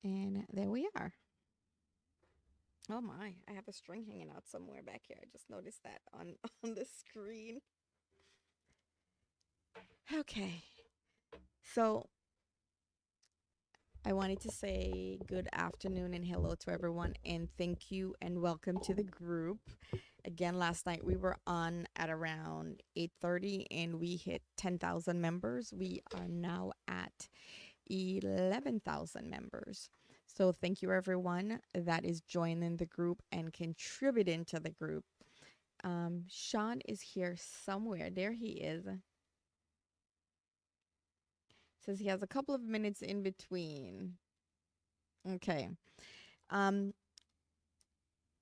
And there we are. Oh my, I have a string hanging out somewhere back here. I just noticed that on on the screen. Okay. So, I wanted to say good afternoon and hello to everyone and thank you and welcome to the group. Again, last night we were on at around 8:30 and we hit 10,000 members. We are now at 11,000 members. So thank you everyone that is joining the group and contributing to the group. Sean is here somewhere. There he is. Says he has a couple of minutes in between. Okay. Um,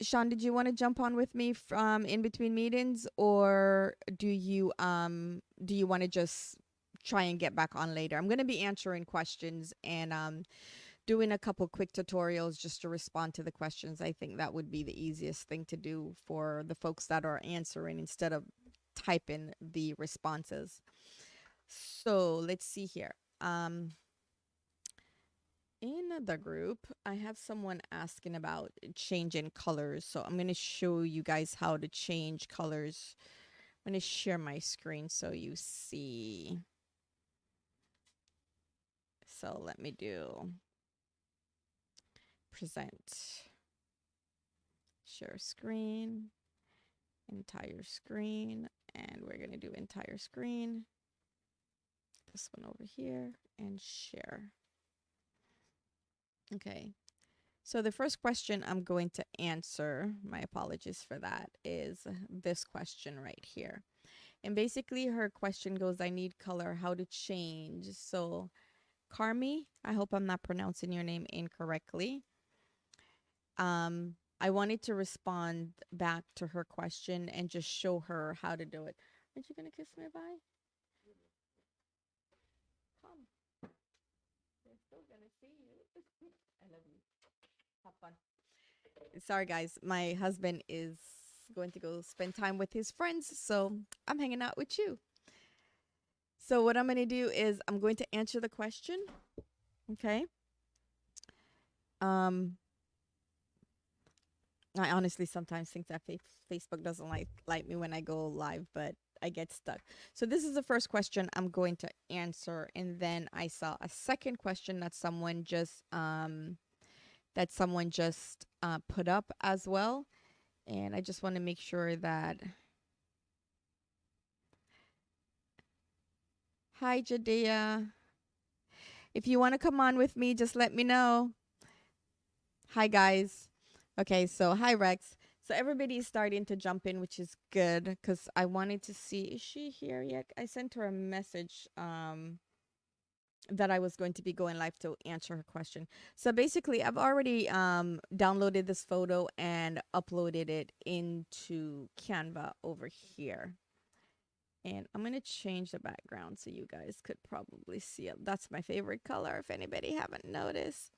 Sean, did you want to jump on with me from in between meetings, or do you want to just try and get back on later? I'm going to be answering questions and doing a couple quick tutorials just to respond to the questions. I think that would be the easiest thing to do for the folks that are answering instead of typing the responses. So let's see here. In the group, I have someone asking about changing colors. So I'm going to show you guys how to change colors. I'm going to share my screen so you see. So let me do present, share screen, entire screen, and we're going to do entire screen. This one over here and share. Okay. So the first question I'm going to answer, my apologies for that, is this question right here. And basically her question goes, I need color, how to change. So Carmi, I hope I'm not pronouncing your name incorrectly. I wanted to respond back to her question and just show her how to do it. Aren't you gonna kiss me bye? Come. They're still gonna see you. I love you. Have fun. Sorry guys, my husband is going to go spend time with his friends, so I'm hanging out with you. So what I'm going to do is I'm going to answer the question. Okay. I honestly sometimes think that Facebook doesn't like me when I go live, but I get stuck. So this is the first question I'm going to answer, and then I saw a second question that someone just put up as well, and I just want to make sure that. Hi, Jadea. If you want to come on with me, just let me know. Hi, guys. Okay, so hi, Rex. So everybody's starting to jump in, which is good because I wanted to see, is she here yet? I sent her a message that I was going to be going live to answer her question. So basically, I've already downloaded this photo and uploaded it into Canva over here. And I'm going to change the background so you guys could probably see it. That's my favorite color if anybody haven't noticed.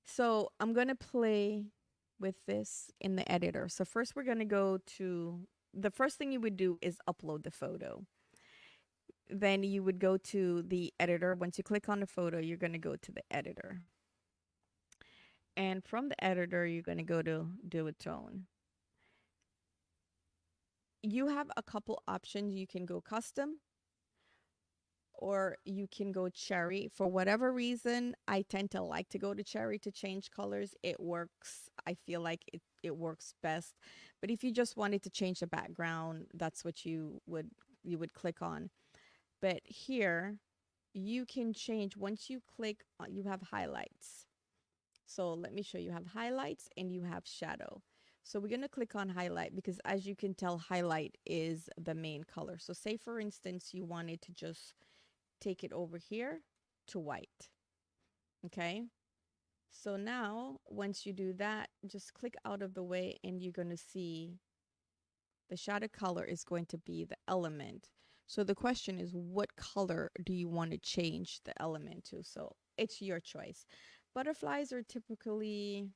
So I'm going to play with this in the editor. So first we're going to go to, the first thing you would do is upload the photo. Then you would go to the editor. Once you click on the photo, you're going to go to the editor. And from the editor, you're going to go to do a tone. You have a couple options. You can go custom or you can go cherry. For whatever reason, I tend to like to go to cherry to change colors. It works. I feel like it works best. But if you just wanted to change the background, that's what you would click on. But here you can change once you click you have highlights. So let me show you. Have highlights and you have shadow. So we're going to click on highlight because as you can tell, highlight is the main color. So say for instance, you wanted to just take it over here to white. Okay. So now once you do that, just click out of the way and you're going to see the shadow color is going to be the element. So the question is, what color do you want to change the element to? So it's your choice. Butterflies are typically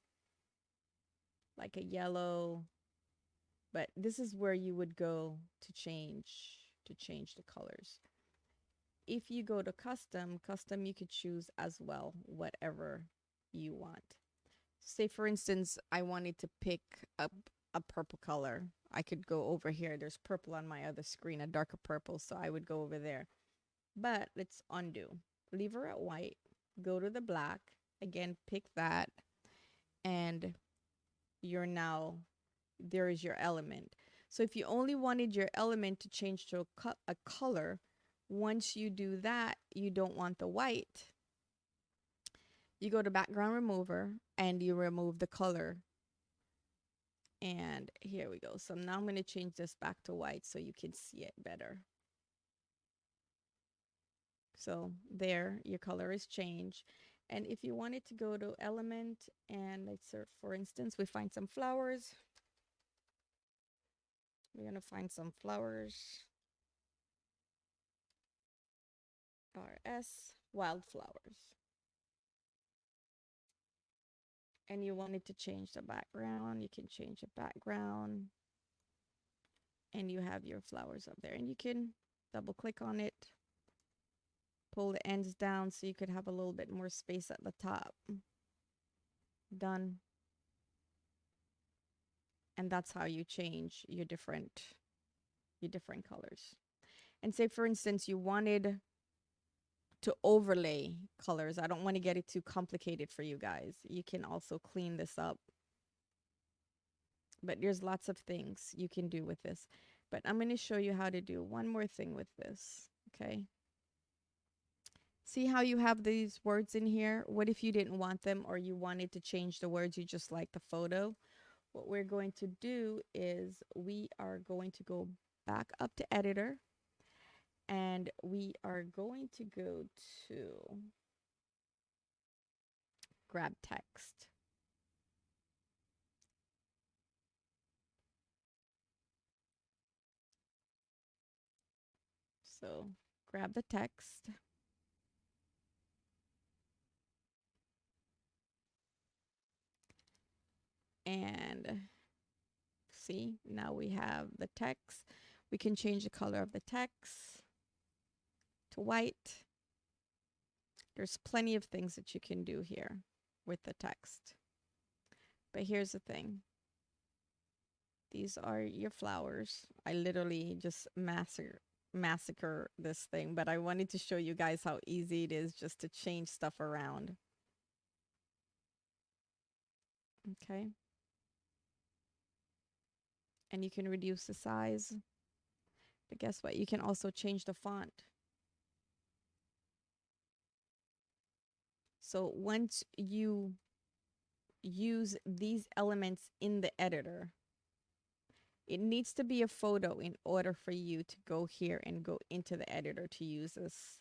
like a yellow, but this is where you would go to change the colors. If you go to custom, you could choose as well, whatever you want. Say, for instance, I wanted to pick up a purple color. I could go over here. There's purple on my other screen, a darker purple, so I would go over there. But let's undo. Leave her at white. Go to the black. Again, pick that. And you're now, there is your element. So if you only wanted your element to change to a color, once you do that, you don't want the white. You go to background remover and you remove the color. And here we go. So now I'm going to change this back to white so you can see it better. So there, your color is changed. And if you wanted to go to element and let's say, for instance, we find some flowers. We're going to find some flowers. RS, wildflowers. And you wanted to change the background, you can change the background. And you have your flowers up there. And you can double click on it. Pull the ends down so you could have a little bit more space at the top. Done. And that's how you change your different colors. And say, for instance, you wanted to overlay colors. I don't want to get it too complicated for you guys. You can also clean this up. But there's lots of things you can do with this. But I'm going to show you how to do one more thing with this. Okay. See how you have these words in here? What if you didn't want them or you wanted to change the words, you just like the photo? What we're going to do is we are going to go back up to editor and we are going to go to grab text. So grab the text. And see, now we have the text. We can change the color of the text to white. There's plenty of things that you can do here with the text. But here's the thing. These are your flowers. I literally just massacre this thing, but I wanted to show you guys how easy it is just to change stuff around. Okay. And you can reduce the size. But guess what? You can also change the font. So once you use these elements in the editor, it needs to be a photo in order for you to go here and go into the editor to use this.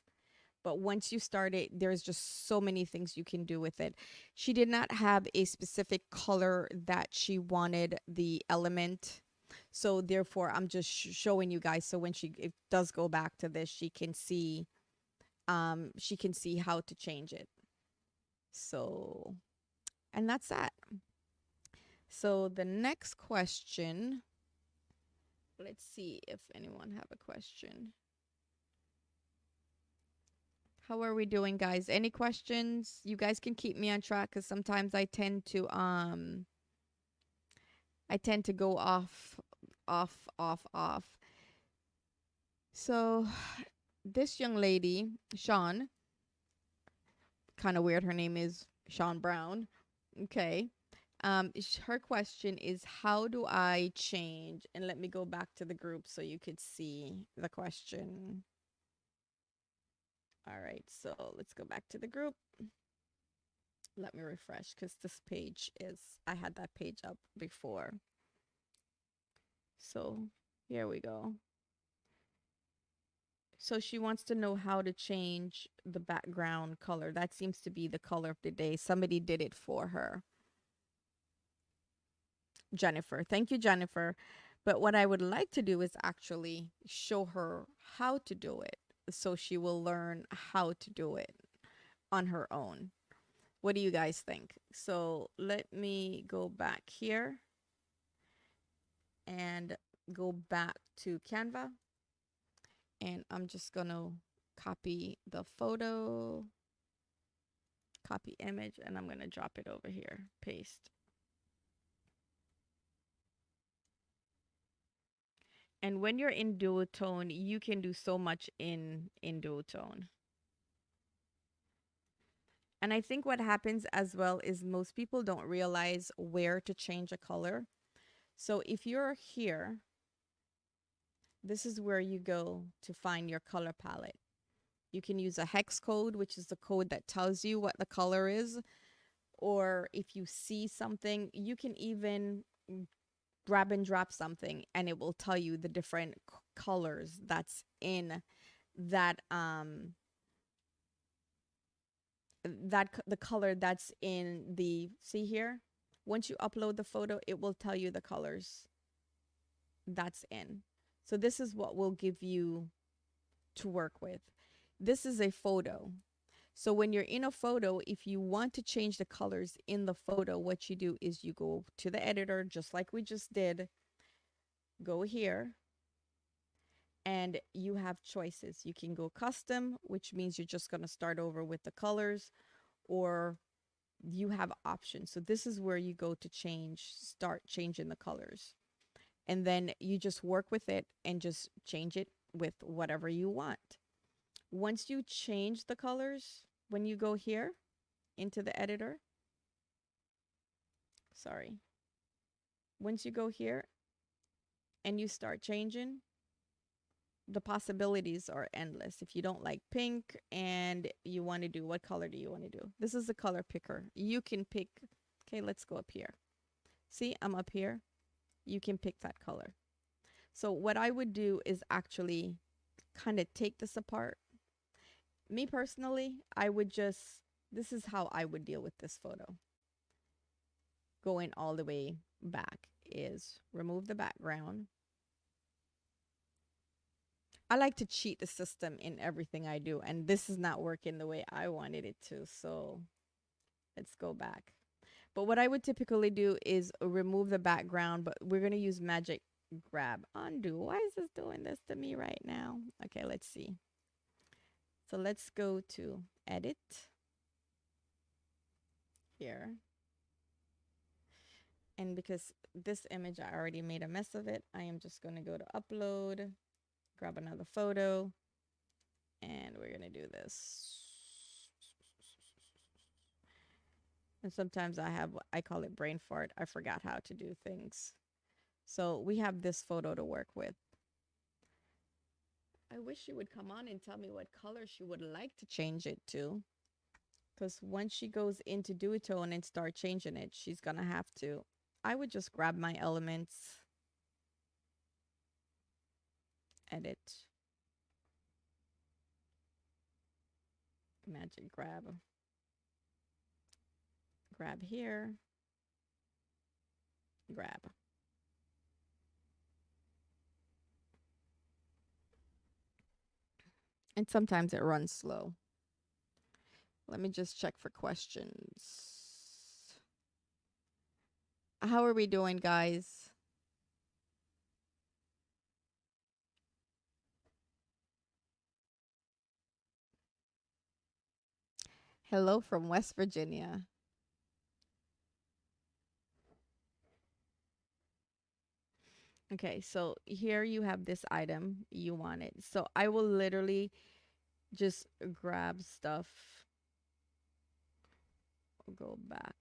But once you start it, there's just so many things you can do with it. She did not have a specific color that she wanted the element. So therefore, I'm just showing you guys. So when it does go back to this, she can see how to change it. So, and that's that. So the next question, let's see if anyone have a question. How are we doing, guys? Any questions? You guys can keep me on track because sometimes I tend to go off. So this young lady, Sean, kind of weird. Her name is Sean Brown. Okay. Her question is, how do I change? And let me go back to the group so you could see the question. All right, so let's go back to the group. Let me refresh because this page I had that page up before. So here we go. So she wants to know how to change the background color. That seems to be the color of the day. Somebody did it for her. Jennifer. Thank you, Jennifer. But what I would like to do is actually show her how to do it. So she will learn how to do it on her own. What do you guys think? So let me go back here and go back to Canva. And I'm just going to copy the photo, copy image, and I'm going to drop it over here. Paste. And when you're in duotone, you can do so much in duotone. And I think what happens as well is most people don't realize where to change a color. So if you're here, this is where you go to find your color palette. You can use a hex code, which is the code that tells you what the color is. Or if you see something, you can even grab and drop something and it will tell you the different colors that's in that the color that's in the, see here, once you upload the photo, it will tell you the colors that's in. So this is what we'll give you to work with. This is a photo. So when you're in a photo, if you want to change the colors in the photo, what you do is you go to the editor, just like we just did, go here, and you have choices. You can go custom, which means you're just going to start over with the colors, or you have options. So this is where you go to start changing the colors. And then you just work with it and just change it with whatever you want. Once you change the colors, when you go here into the editor, once you go here and you start changing, the possibilities are endless. If you don't like pink and you want to do, what color do you want to do? This is the color picker. You can pick, okay, let's go up here. See, I'm up here. You can pick that color. So what I would do is actually kind of take this apart. Me personally, I would just, this is how I would deal with this photo. Going all the way back is remove the background. I like to cheat the system in everything I do, and this is not working the way I wanted it to. So let's go back. But what I would typically do is remove the background, but we're going to use magic grab. Undo. Why is this doing this to me right now? Okay, let's see. So let's go to edit here. And because this image, I already made a mess of it, I am just going to go to upload, grab another photo, and we're going to do this. And sometimes I call it brain fart. I forgot how to do things. So we have this photo to work with. I wish she would come on and tell me what color she would like to change it to. Because once she goes into duotone and start changing it, she's going to have to. I would just grab my elements, edit, magic grab here, grab. And sometimes it runs slow. Let me just check for questions. How are we doing, guys? Hello from West Virginia. Okay, so here you have this item you wanted. So I will literally just grab stuff. I'll go back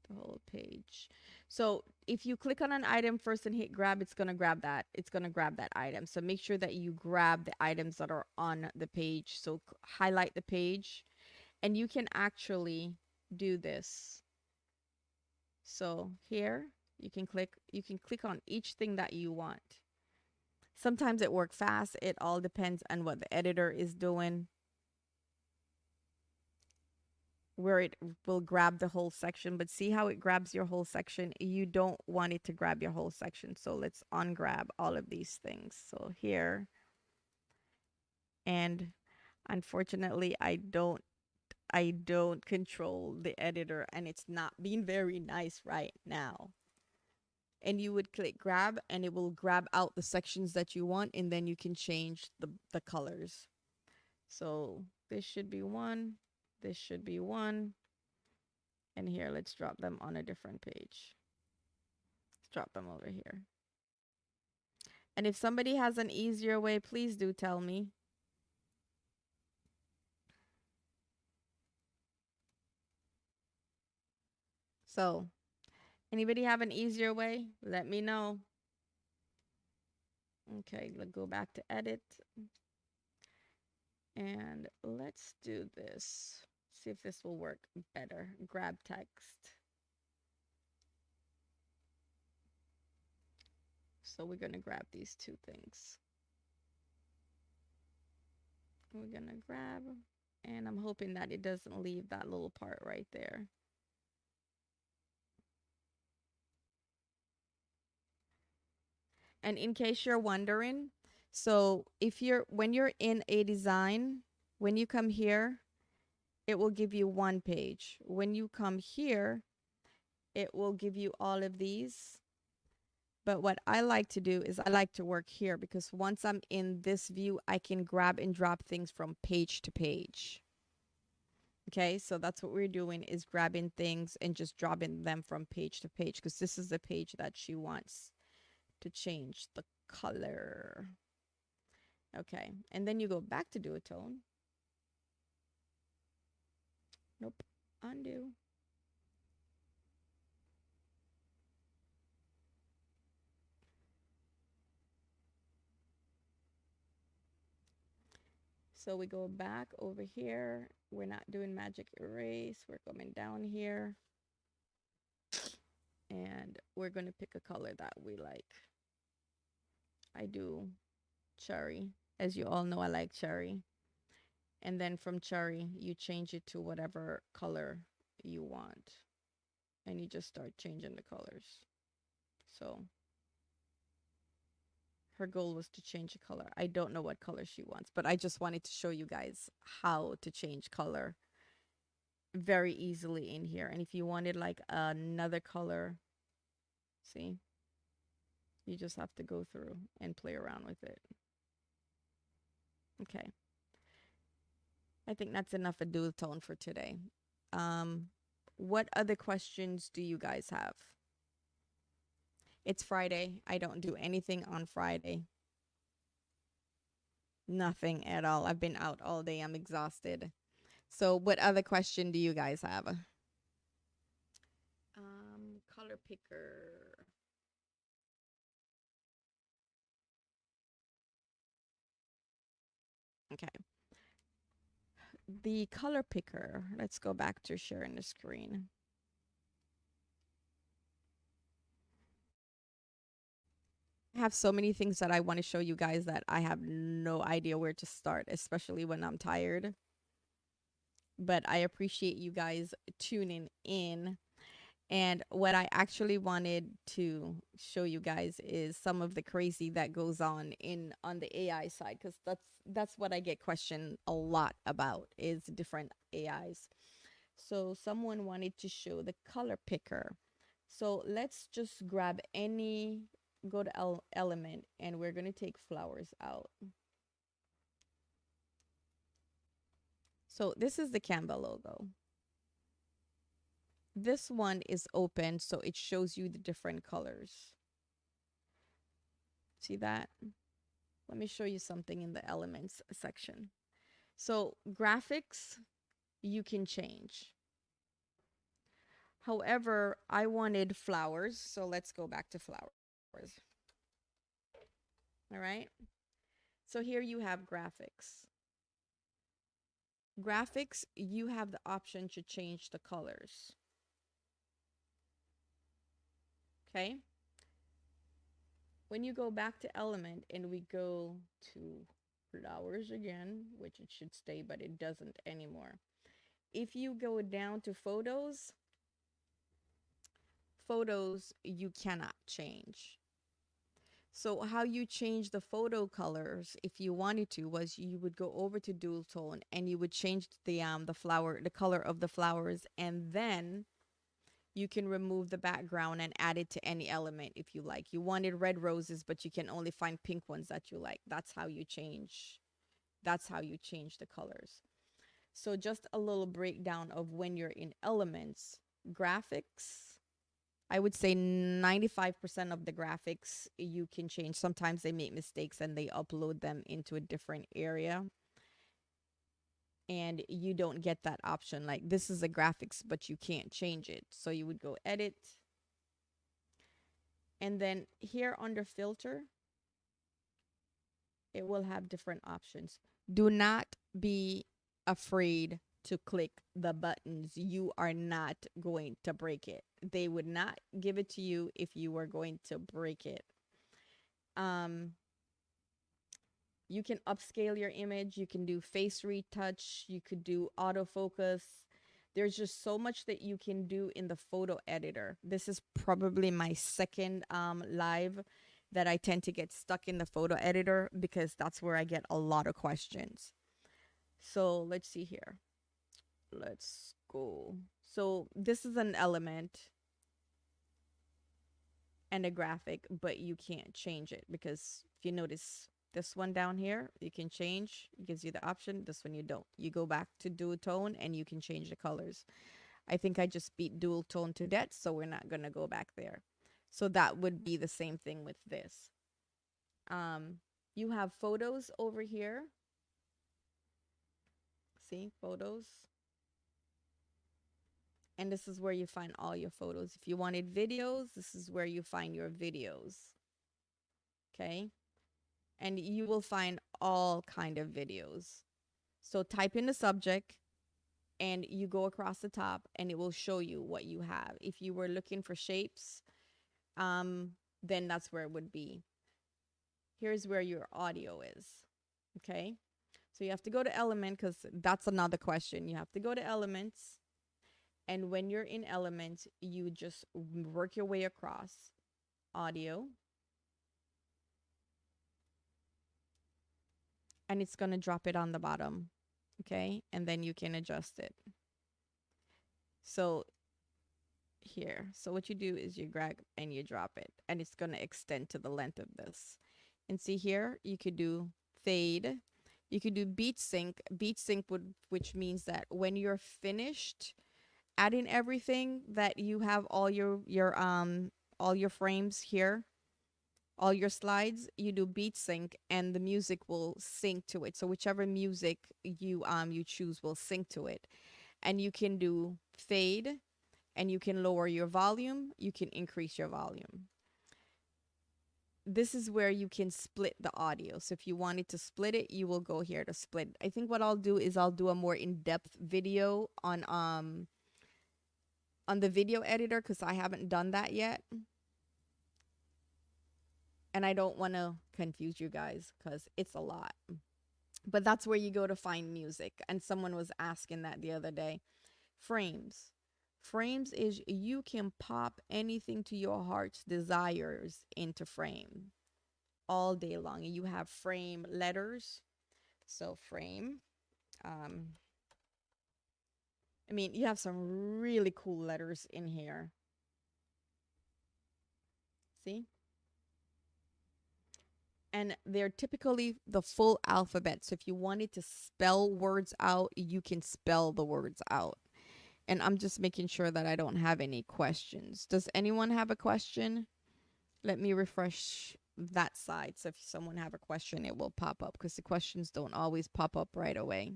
the whole page. So if you click on an item first and hit grab, it's going to grab that. It's going to grab that item. So make sure that you grab the items that are on the page. So highlight the page, and you can actually do this. So here you can click on each thing that you want. Sometimes it works fast. It all depends on what the editor is doing, where it will grab the whole section. But see how it grabs your whole section? You don't want it to grab your whole section. So let's ungrab all of these things. So here, and unfortunately, I don't control the editor, and it's not being very nice right now. And you would click grab, and it will grab out the sections that you want, and then you can change the colors. So this should be one. This should be one. And here, let's drop them on a different page. Let's drop them over here. And if somebody has an easier way, please do tell me. So, anybody have an easier way? Let me know. Okay, let's go back to edit. And let's do this. See if this will work better. Grab text. So we're going to grab these two things. We're going to grab, and I'm hoping that it doesn't leave that little part right there. And in case you're wondering, so when you're in a design, when you come here, it will give you one page. When you come here, it will give you all of these. But what I like to do is I like to work here because once I'm in this view, I can grab and drop things from page to page. Okay, so that's what we're doing, is grabbing things and just dropping them from page to page, because this is the page that she wants to change the color. Okay, and then you go back to duotone. Nope, undo. So we go back over here. We're not doing magic erase. We're coming down here. And we're going to pick a color that we like. I do cherry. As you all know, I like cherry. And then from cherry, you change it to whatever color you want. And you just start changing the colors. So her goal was to change the color. I don't know what color she wants, but I just wanted to show you guys how to change color very easily in here. And if you wanted like another color, see, you just have to go through and play around with it. Okay. I think that's enough of duotone for today. What other questions do you guys have? It's Friday. I don't do anything on Friday. Nothing at all. I've been out all day. I'm exhausted. So what other question do you guys have? Color picker. Okay. The color picker. Let's go back to sharing the screen. I have so many things that I want to show you guys that I have no idea where to start, especially when I'm tired. But I appreciate you guys tuning in. And what I actually wanted to show you guys is some of the crazy that goes on the AI side, because that's what I get questioned a lot about, is different AIs. So someone wanted to show the color picker. So let's just grab go to element, and we're going to take flowers out. So this is the Canva logo. This one is open, so it shows you the different colors. See that? Let me show you something in the elements section. So graphics, you can change. However, I wanted flowers, so let's go back to flowers. All right. So here you have graphics. Graphics, you have the option to change the colors. Okay. When you go back to element and we go to flowers again, which it should stay, but it doesn't anymore. If you go down to photos, you cannot change. So how you change the photo colors, if you wanted to, was you would go over to dual tone and you would change the color of the flowers, and then you can remove the background and add it to any element if you like. You wanted red roses, but you can only find pink ones that you like. That's how you change the colors. So just a little breakdown of when you're in elements, graphics. I would say 95% of the graphics you can change. Sometimes they make mistakes and they upload them into a different area. And you don't get that option. Like this is a graphics, but you can't change it. So you would go edit. And then here under filter, it will have different options. Do not be afraid to click the buttons. You are not going to break it. They would not give it to you if you were going to break it. You can upscale your image. You can do face retouch. You could do autofocus. There's just so much that you can do in the photo editor. This is probably my second live that I tend to get stuck in the photo editor because that's where I get a lot of questions. So let's see here. Let's go. So this is an element and a graphic, but you can't change it because if you notice this one down here, you can change. It gives you the option. This one you don't. You go back to dual tone and you can change the colors. I think I just beat dual tone to death, so we're not going to go back there. So that would be the same thing with this. You have photos over here. See, photos. And this is where you find all your photos. If you wanted videos, this is where you find your videos. Okay? And you will find all kind of videos. So type in the subject and you go across the top and it will show you what you have. If you were looking for shapes, then that's where it would be. Here's where your audio is. Okay? So you have to go to element because that's another question. You have to go to elements. And when you're in elements, you just work your way across audio. And it's going to drop it on the bottom. Okay? And then you can adjust it. So here. So what you do is you drag and you drop it. And it's going to extend to the length of this. And see here, you could do fade. You could do beat sync. Beat sync would, which means that when you're finished adding everything, that you have all your frames here, all your slides, you do beat sync and the music will sync to it. So whichever music you choose will sync to it. And you can do fade and you can lower your volume, you can increase your volume. This is where you can split the audio. So if you wanted to split it, you will go here to split. I think what I'll do is I'll do a more in-depth video on the video editor because I haven't done that yet. And I don't want to confuse you guys because it's a lot. But that's where you go to find music. And someone was asking that the other day. Frames. Frames is you can pop anything to your heart's desires into frame all day long. You have frame letters. So frame. I mean, you have some really cool letters in here. See? And they're typically the full alphabet. So if you wanted to spell words out, you can spell the words out. And I'm just making sure that I don't have any questions. Does anyone have a question? Let me refresh that side. So if someone have a question, it will pop up because the questions don't always pop up right away.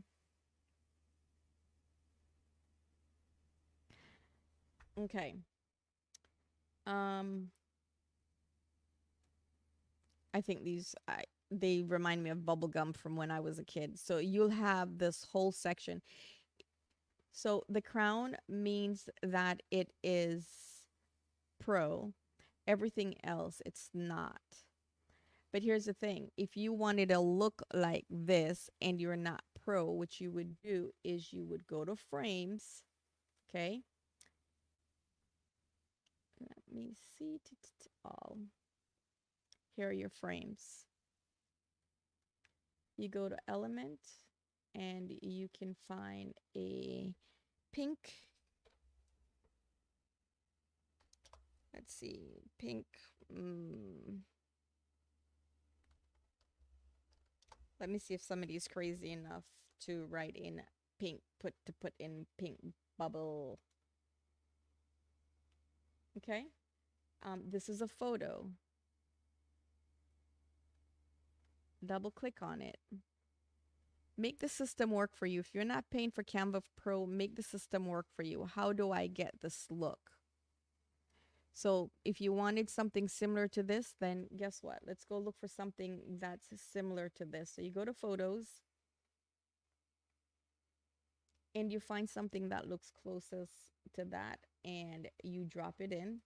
Okay. I think they remind me of bubblegum from when I was a kid. So you'll have this whole section. So the crown means that it is pro. Everything else, it's not. But here's the thing. If you wanted to look like this and you're not pro, what you would do is you would go to frames. Okay. Let me see. All. Here are your frames. You go to element and you can find a pink. Let's see, pink. Let me see if somebody's crazy enough to write in pink, put in pink bubble. Okay. This is a photo. Double click on it. Make the system work for you. If you're not paying for Canva Pro, make the system work for you. How do I get this look? So if you wanted something similar to this, then guess what? Let's go look for something that's similar to this. So you go to photos and you find something that looks closest to that and you drop it in.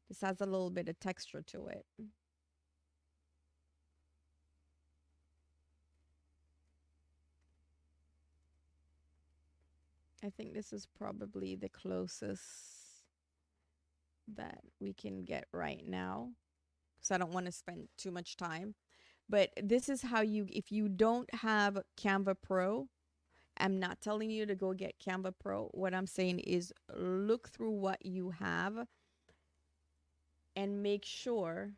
This has a little bit of texture to it. I think this is probably the closest that we can get right now, because I don't want to spend too much time. But this is how you, if you don't have Canva Pro, I'm not telling you to go get Canva Pro. What I'm saying is look through what you have and make sure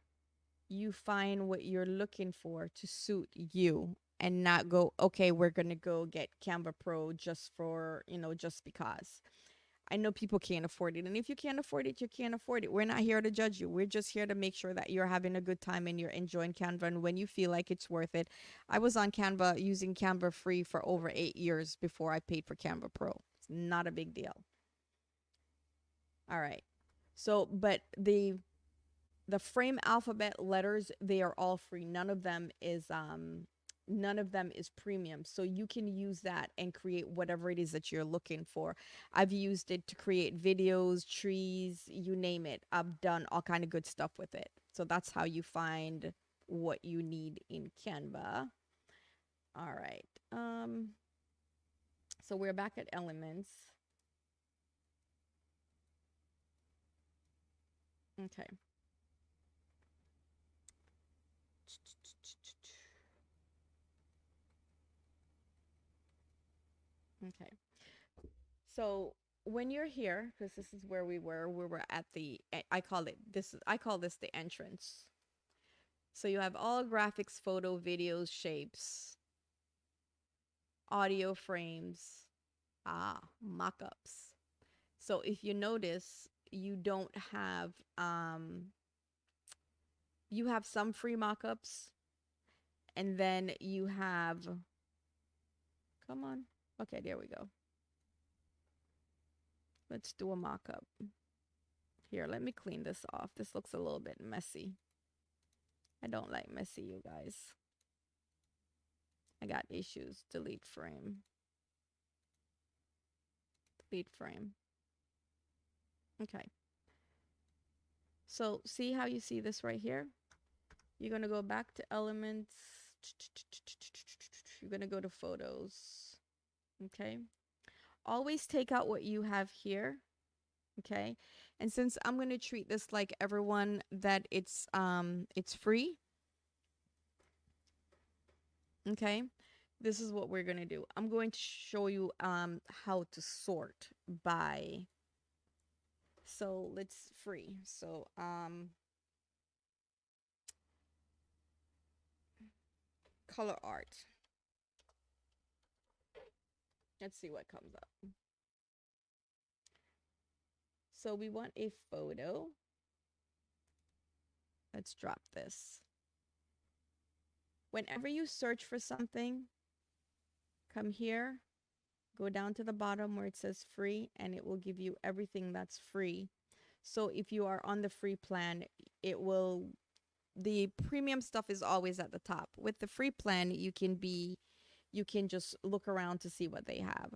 you find what you're looking for to suit you, and not go, okay, we're going to go get Canva Pro just for, just because. I know people can't afford it. And if you can't afford it, you can't afford it. We're not here to judge you. We're just here to make sure that you're having a good time and you're enjoying Canva. And when you feel like it's worth it, I was on Canva, using Canva free for over 8 years before I paid for Canva Pro. It's not a big deal. All right. So, but the frame alphabet letters, they are all free. None of them is premium, so you can use that and create whatever it is that you're looking for. I've used it to create videos, trees, you name it. I've done all kind of good stuff with it. So that's how you find what you need in Canva. All right, so we're back at elements. Okay. Okay. So when you're here, because this is where we were at the, I call this the entrance. So you have all graphics, photo, videos, shapes, audio frames, mock-ups. So if you notice, you don't have, you have some free mock-ups, and then you have, come on. Okay, there we go. Let's do a mock-up. Here, let me clean this off. This looks a little bit messy. I don't like messy, you guys. I got issues. Delete frame. Delete frame. Okay. So see how you see this right here? You're going to go back to elements. You're going to go to photos. Okay. Always take out what you have here. Okay. And since I'm going to treat this like everyone that it's free. Okay. This is what we're going to do. I'm going to show you how to sort by. So let's free. So color art. Let's see what comes up. So we want a photo. Let's drop this. Whenever you search for something, come here, go down to the bottom where it says free, and it will give you everything that's free. So if you are on the free plan, the premium stuff is always at the top. With the free plan, you can just look around to see what they have.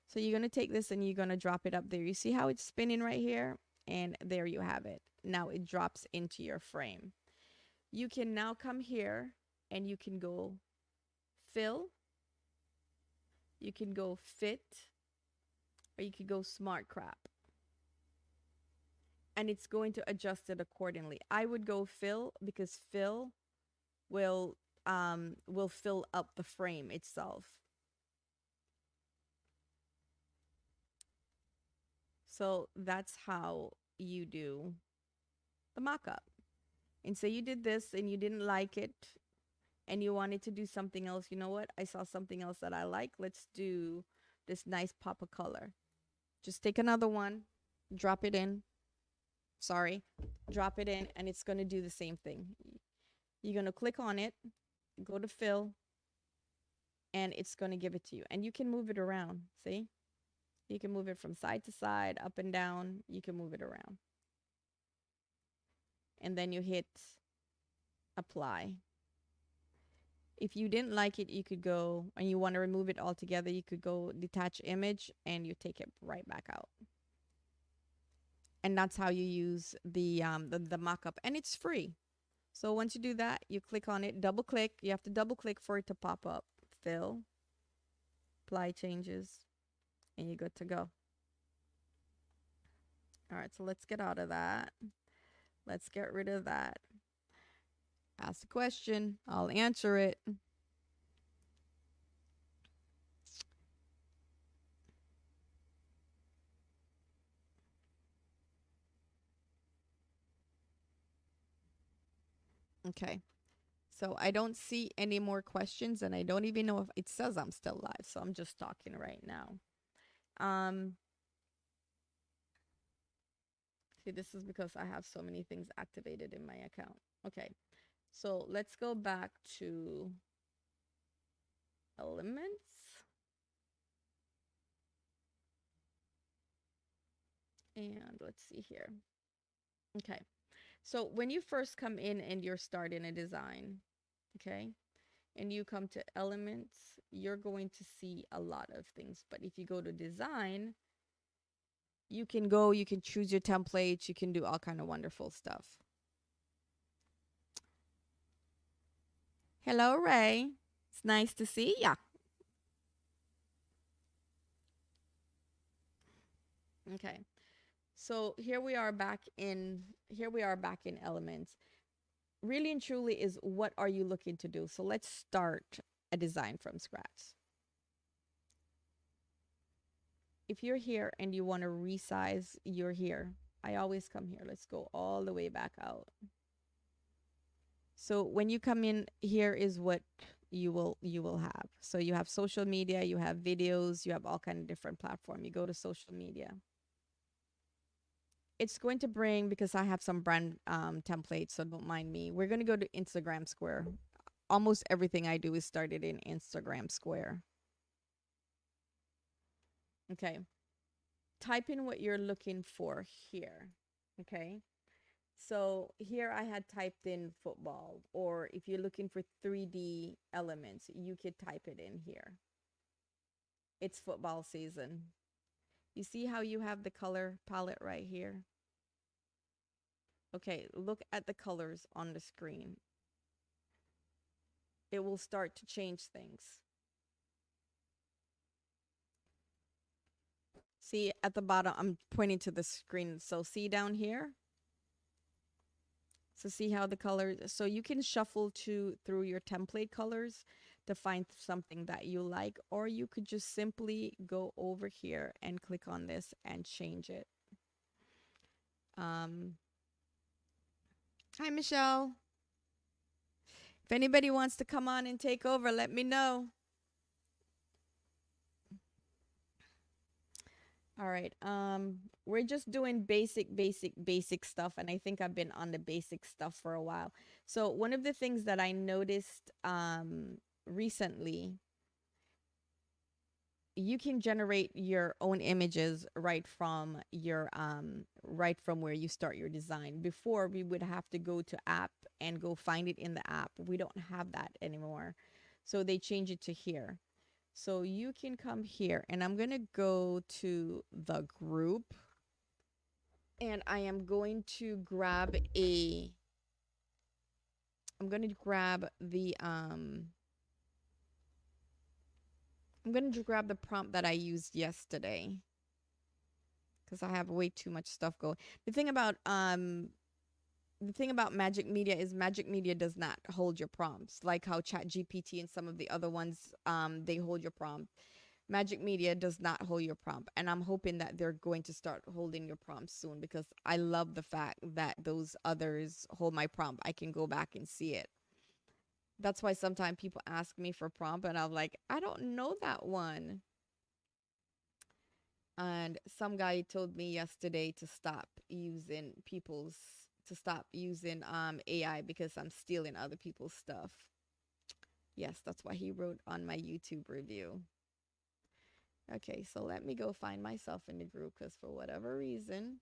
So you're going to take this and you're going to drop it up there. You see how it's spinning right here? And there you have it. Now it drops into your frame. You can now come here and you can go fill. You can go fit, or you can go smart crop. And it's going to adjust it accordingly. I would go fill, because fill will fill up the frame itself. So that's how you do the mock-up. And say you did this and you didn't like it and you wanted to do something else. You know what? I saw something else that I like. Let's do this nice pop of color. Just take another one, drop it in. Sorry, drop it in, and it's going to do the same thing. You're going to click on it, go to fill, and it's going to give it to you. And you can move it around. See? You can move it from side to side, up and down. You can move it around. And then you hit apply. If you didn't like it, you could go, and you want to remove it altogether, you could go detach image, and you take it right back out. And that's how you use the mock-up, and it's free. So once you do that, you click on it, double click. You have to double click for it to pop up. Fill, apply changes, and you're good to go. All right, so let's get out of that. Let's get rid of that. Ask the question, I'll answer it. Okay. So I don't see any more questions, and I don't even know if it says I'm still live. So I'm just talking right now. See, this is because I have so many things activated in my account. Okay. So let's go back to elements. And let's see here. Okay. So when you first come in and you're starting a design, okay, and you come to elements, you're going to see a lot of things. But if you go to design, you can choose your templates, you can do all kind of wonderful stuff. Hello, Ray. It's nice to see ya. Okay. So here we are back in elements. Really and truly is, what are you looking to do? So let's start a design from scratch. If you're here and you want to resize, you're here. I always come here. Let's go all the way back out. So when you come in, here is what you will have. So you have social media, you have videos, you have all kind of different platform. You go to social media. It's going to bring, because I have some brand templates, so don't mind me. We're going to go to Instagram Square. Almost everything I do is started in Instagram Square. Okay. Type in what you're looking for here. Okay. So here I had typed in football, or if you're looking for 3D elements, you could type it in here. It's football season. You see how you have the color palette right here? Okay, look at the colors on the screen. It will start to change things. See at the bottom, I'm pointing to the screen. So see down here? So see how the colors, so you can shuffle through your template colors to find something that you like, or you could just simply go over here and click on this and change it. Hi, Michelle. If anybody wants to come on and take over, let me know. All right. We're just doing basic stuff, and I think I've been on the basic stuff for a while. So one of the things that I noticed recently, you can generate your own images right from your right from where you start your design. Before, we would have to go to app and go find it in the app. We don't have that anymore. So they change it to here. So you can come here, and I'm going to go to the group, and I am going to grab the I'm going to grab the prompt that I used yesterday, because I have way too much stuff going. The thing about Magic Media is Magic Media does not hold your prompts, like how ChatGPT and some of the other ones, they hold your prompt. Magic Media does not hold your prompt, and I'm hoping that they're going to start holding your prompts soon, because I love the fact that those others hold my prompt. I can go back and see it. That's why sometimes people ask me for prompt, and I'm like, I don't know that one. And some guy told me yesterday to stop using AI because I'm stealing other people's stuff. Yes, that's what he wrote on my YouTube review. Okay, so let me go find myself in the group because for whatever reason,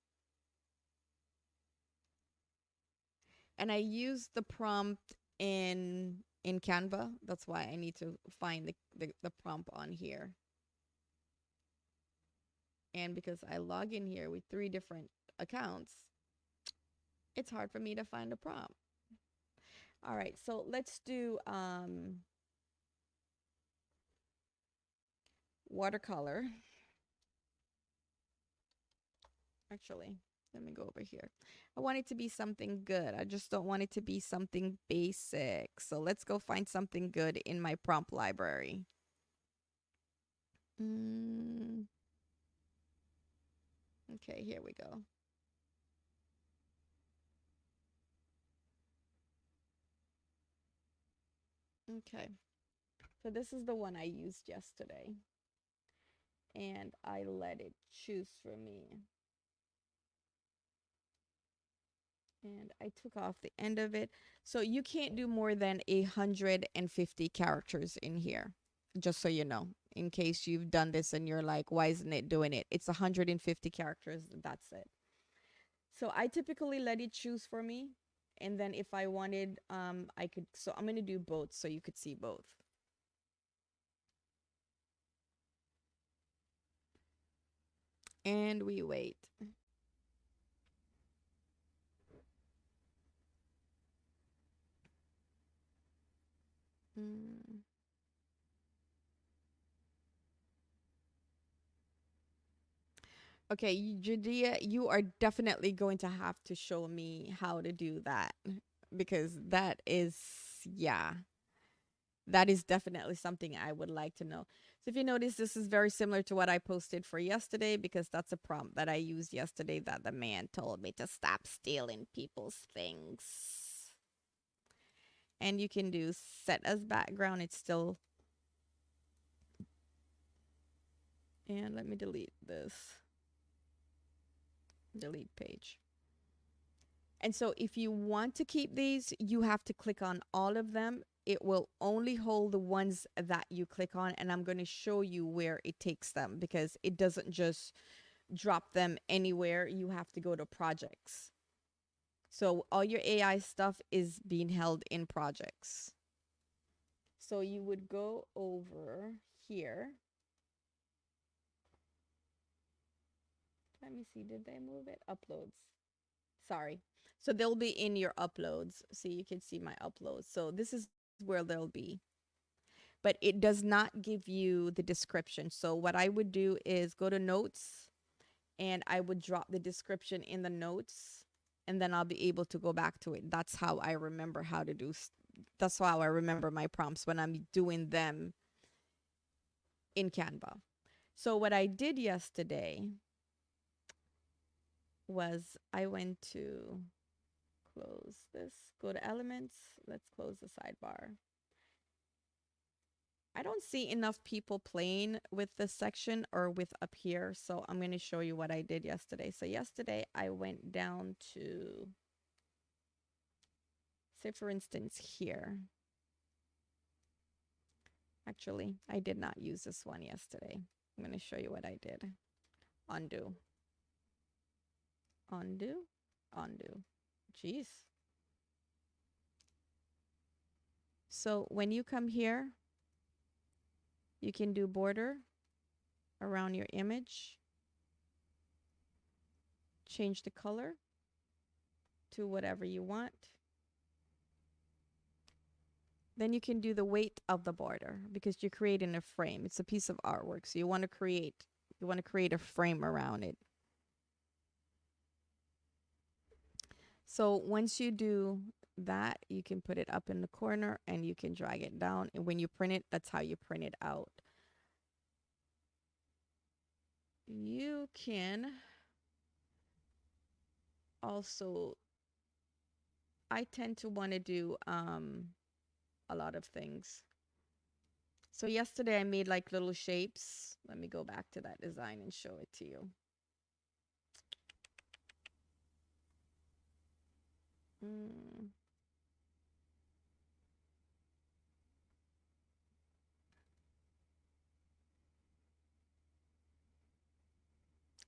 and I used the prompt in Canva. That's why I need to find the prompt on here. And because I log in here with 3 different accounts, it's hard for me to find a prompt. All right, so let's do watercolor. Actually, let me go over here. I want it to be something good. I just don't want it to be something basic. So let's go find something good in my prompt library. Okay, here we go. Okay, so this is the one I used yesterday. And I let it choose for me. And I took off the end of it. So you can't do more than 150 characters in here, just so you know, in case you've done this and you're like, why isn't it doing it? It's 150 characters. That's it. So I typically let it choose for me. And then if I wanted, I could, so I'm going to do both so you could see both. And we wait. Okay, Judea, you are definitely going to have to show me how to do that because that is, yeah, that is definitely something I would like to know. So if you notice, this is very similar to what I posted for yesterday because that's a prompt that I used yesterday that the man told me to stop stealing people's things. And you can do set as background. It's still, and let me delete this. Delete page. And so if you want to keep these, you have to click on all of them. It will only hold the ones that you click on. And I'm going to show you where it takes them because it doesn't just drop them anywhere. You have to go to projects. So all your AI stuff is being held in projects. So you would go over here. Let me see. Did they move it? Uploads. Sorry. So they'll be in your uploads. So you can see my uploads. So this is where they'll be. But it does not give you the description. So what I would do is go to notes and I would drop the description in the notes and then I'll be able to go back to it. That's how I remember how to do. That's how I remember my prompts when I'm doing them in Canva. So what I did yesterday was I went to close this, go to elements. Let's close the sidebar. I don't see enough people playing with this section or with up here, so I'm going to show you what I did yesterday. So yesterday I went down to, say for instance here. Actually, I did not use this one yesterday. I'm going to show you what I did. Undo. Undo. Undo. Jeez. So when you come here, you can do border around your image. Change the color to whatever you want. Then you can do the weight of the border because you're creating a frame. It's a piece of artwork. So you want to create a frame around it. So once you do that, you can put it up in the corner and you can drag it down. And when you print it, that's how you print it out. You can also, I tend to want to do a lot of things. So yesterday I made like little shapes. Let me go back to that design and show it to you. Mm.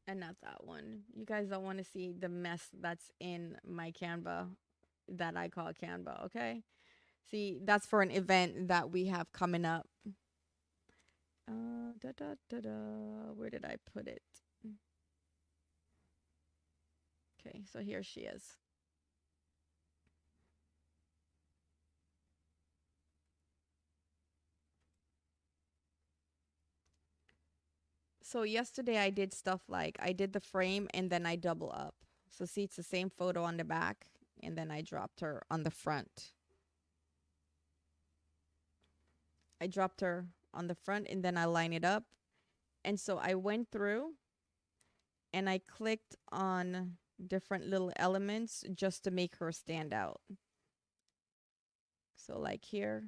And not that one. You guys don't want to see the mess that's in my Canva that I call Canva, okay? See, that's for an event that we have coming up. Da da da da. Where did I put it? Okay, so here she is. So yesterday I did stuff like I did the frame and then I double up. So see, it's the same photo on the back and then I dropped her on the front. I dropped her on the front and then I line it up. And so I went through and I clicked on different little elements just to make her stand out. So like here.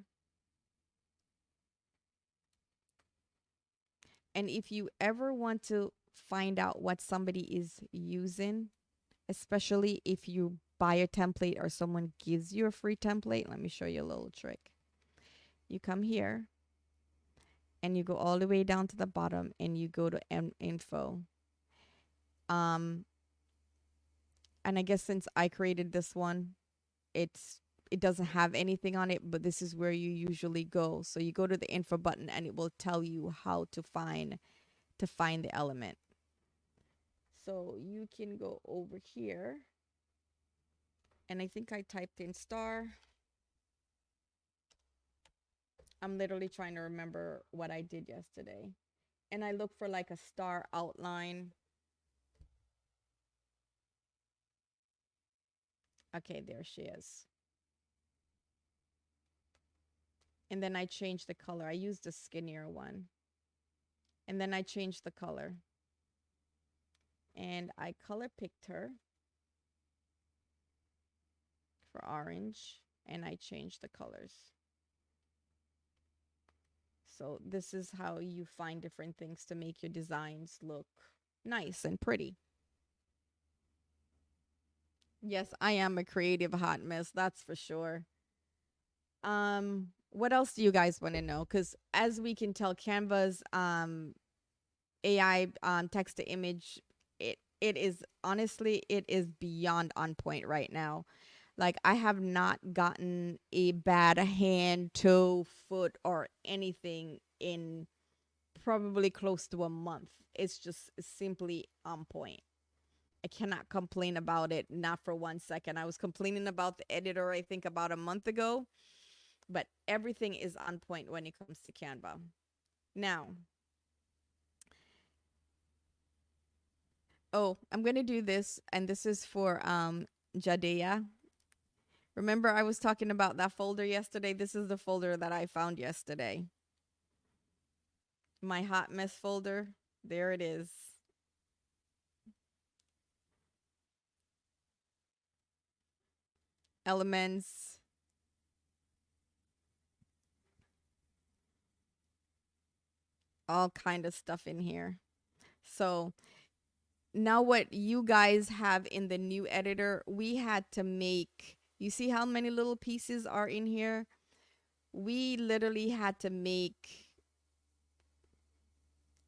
And if you ever want to find out what somebody is using, especially if you buy a template or someone gives you a free template, let me show you a little trick. You come here and you go all the way down to the bottom and you go to info. And I guess since I created this one, it doesn't have anything on it, but this is where you usually go. So you go to the info button and it will tell you how to find the element. So you can go over here and I think I typed in star. I'm literally trying to remember what I did yesterday. And I look for like a star outline. Okay, there she is. And then I changed the color. I used a skinnier one. And then I changed the color. And I color picked her for orange. And I changed the colors. So this is how you find different things to make your designs look nice and pretty. Yes, I am a creative hot mess, that's for sure. What else do you guys want to know? Because as we can tell, Canva's AI text to image, it is honestly, it is beyond on point right now. Like I have not gotten a bad hand, toe, foot, or anything in probably close to a month. It's just simply on point. I cannot complain about it, not for 1 second. I was complaining about the editor, I think, about a month ago, but everything is on point when it comes to Canva. Now, oh, I'm going to do this, and this is for Jadea. Remember, I was talking about that folder yesterday? This is the folder that I found yesterday. My hot mess folder. There it is. Elements. All kind of stuff in here. So now what you guys have in the new editor, we had to make, you see how many little pieces are in here? We literally had to make,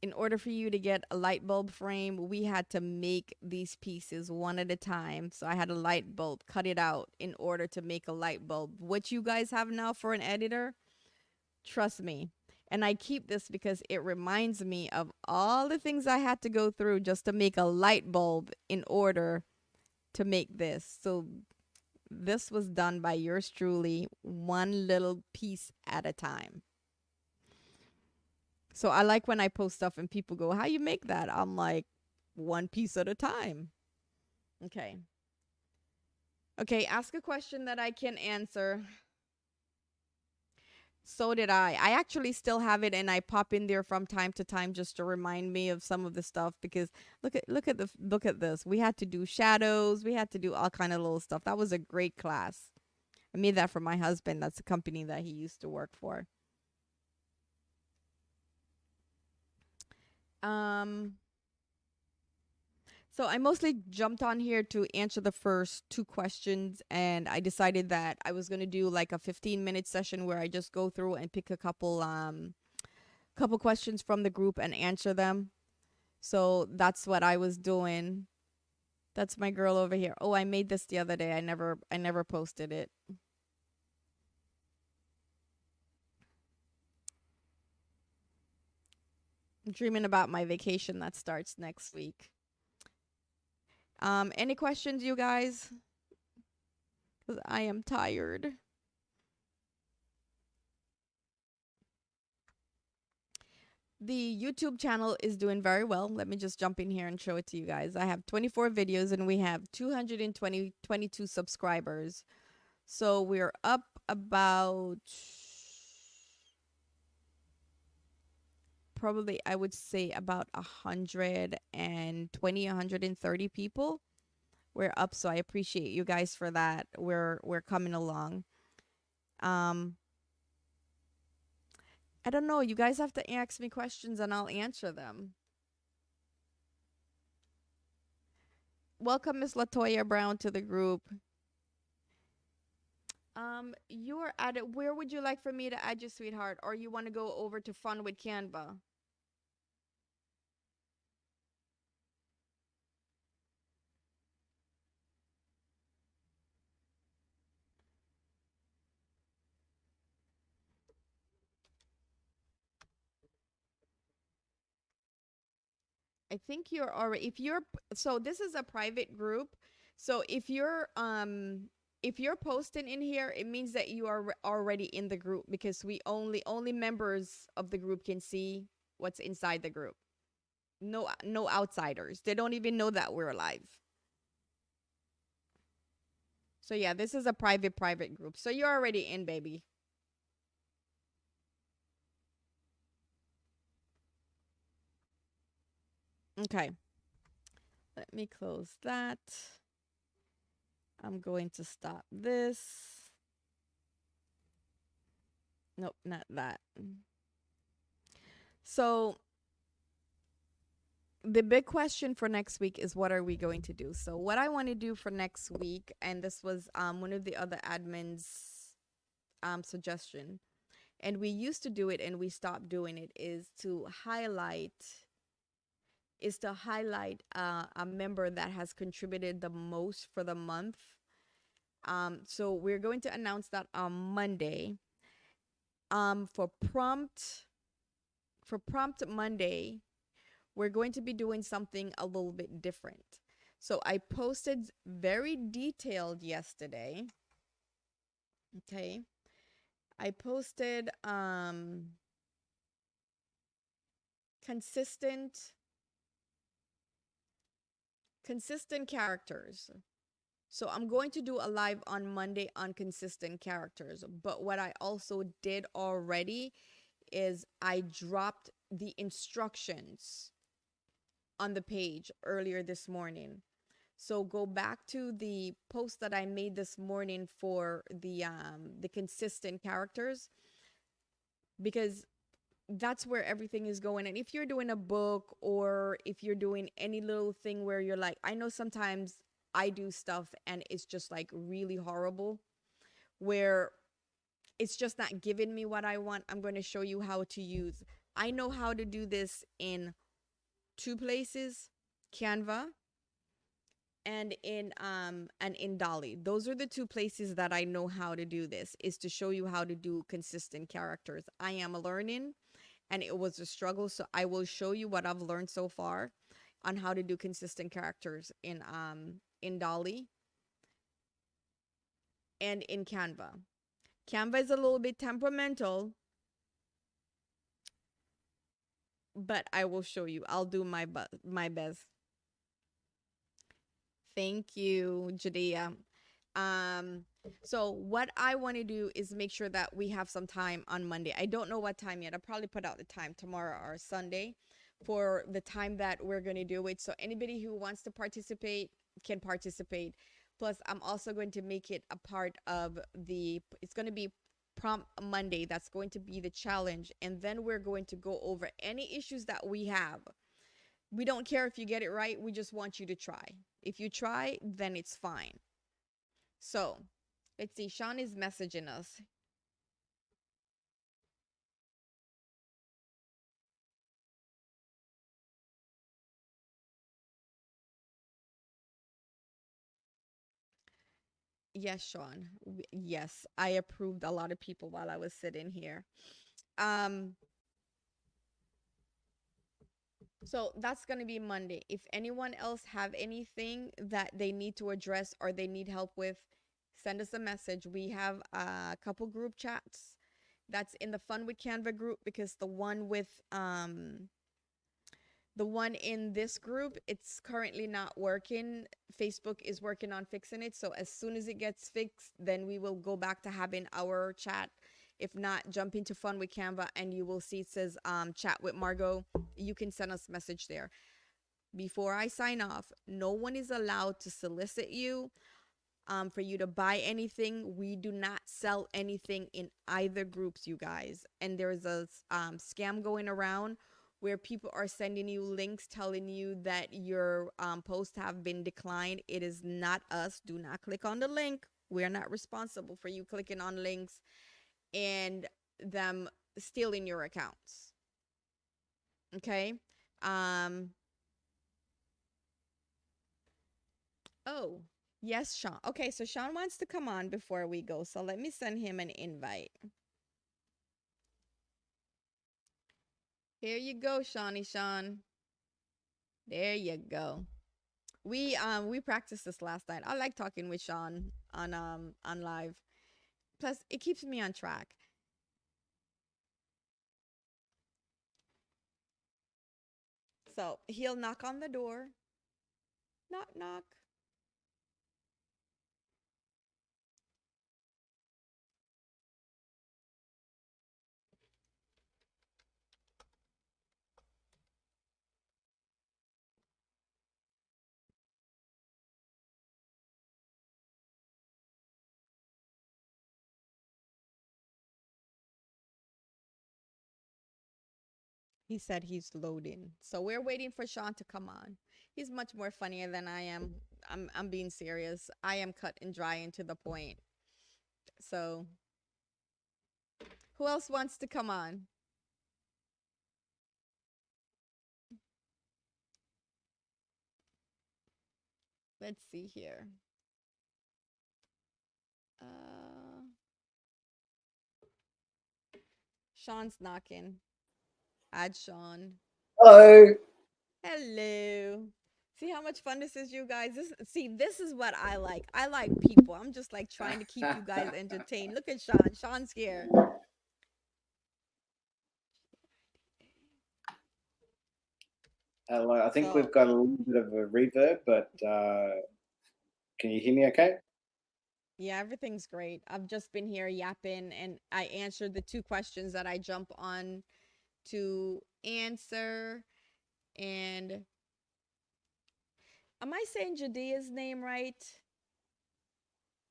in order for you to get a light bulb frame, we had to make these pieces one at a time. So I had a light bulb, cut it out in order to make a light bulb. What you guys have now for an editor, trust me. And I keep this because it reminds me of all the things I had to go through just to make a light bulb in order to make this. So this was done by yours truly, one little piece at a time. So I like when I post stuff and people go, "How you make that?" I'm like, one piece at a time. Okay. Okay, ask a question that I can answer. So did I. I actually still have it and I pop in there from time to time just to remind me of some of the stuff because look at this. We had to do shadows, we had to do all kind of little stuff. That was a great class. I made that for my husband. That's a company that he used to work for. Um, so I mostly jumped on here to answer the first two questions, and I decided that I was gonna do like a 15-minute session where I just go through and pick a couple questions from the group and answer them. So that's what I was doing. That's my girl over here. Oh, I made this the other day. I never posted it. I'm dreaming about my vacation that starts next week. Any questions, you guys? 'Cause I am tired. The YouTube channel is doing very well. Let me just jump in here and show it to you guys. I have 24 videos and we have 22 subscribers. So we're up about probably, I would say, about 130 people. We're up, so I appreciate you guys for that. We're coming along. Um I don't know. You guys have to ask me questions and I'll answer them. Welcome, Miss Latoya Brown, to the group. You're at it. Where would you like for me to add you, sweetheart? Or you want to go over to Fun with Canva? I think you're already, if you're, so this is a private group. So if you're posting in here, it means that you are already in the group, because we only members of the group can see what's inside the group. No outsiders. They don't even know that we're live. So yeah, this is a private group. So you're already in, baby. Okay. Let me close that. I'm going to stop this. Nope, not that. So the big question for next week is, what are we going to do? So what I want to do for next week, and this was one of the other admins suggestion, and we used to do it and we stopped doing it, is to highlight a member that has contributed the most for the month. So we're going to announce that on Monday. For prompt Monday, we're going to be doing something a little bit different. So I posted very detailed yesterday. Okay. I posted consistent characters. So I'm going to do a live on Monday on consistent characters. But what I also did already is I dropped the instructions on the page earlier this morning. So go back to the post that I made this morning for the consistent characters, because that's where everything is going. And if you're doing a book, or if you're doing any little thing where you're like, I know sometimes I do stuff and it's just like really horrible, where it's just not giving me what I want. I'm going to show you how to use. I know how to do this in two places, Canva and in Dolly. Those are the two places that I know how to do this, is to show you how to do consistent characters. I am learning and it was a struggle, so I will show you what I've learned so far on how to do consistent characters in Dolly and in Canva. Canva is a little bit temperamental, but I will show you. I'll do my best. Thank you, Judea. So what I want to do is make sure that we have some time on Monday. I don't know what time yet. I'll probably put out the time tomorrow or Sunday for the time that we're going to do it. So anybody who wants to participate can participate. Plus, I'm also going to make it a part of it's going to be Prompt Monday. That's going to be the challenge. And then we're going to go over any issues that we have. We don't care if you get it right. We just want you to try. If you try, then it's fine. So let's see. Sean is messaging us. Yes, Sean. Yes, I approved a lot of people while I was sitting here. Um, so that's going to be Monday. If anyone else have anything that they need to address or they need help with, send us a message. We have a couple group chats that's in the Fun with Canva group, because the one in this group, it's currently not working. Facebook is working on fixing it. So as soon as it gets fixed, then we will go back to having our chat. If not, jump into Fun with Canva and you will see it says chat with Margot. You can send us a message there. Before I sign off, no one is allowed to solicit you for you to buy anything. We do not sell anything in either groups, you guys. And there's a scam going around where people are sending you links telling you that your posts have been declined. It is not us. Do not click on the link. We're not responsible for you clicking on links and them stealing your accounts. Okay. Oh, yes, Sean. Okay, so Sean wants to come on before we go. So let me send him an invite. Here you go, Shawnee Sean. There you go. We practiced this last night. I like talking with Sean on live. Plus, it keeps me on track. So he'll knock on the door. Knock, knock. He said he's loading. So we're waiting for Sean to come on. He's much more funnier than I am. I'm being serious. I am cut and dry and to the point. So who else wants to come on? Let's see here. Uh, Sean's knocking. Add Sean. Hello. Hello. See how much fun this is, you guys? This is what I like. I like people. I'm just like trying to keep you guys entertained. Look at Sean. Sean's here. Hello. I think So we've got a little bit of a reverb, but can you hear me okay? yeah, everything's great. I've just been here yapping and I answered the two questions that I jump on to answer. And am I saying Judea's name right?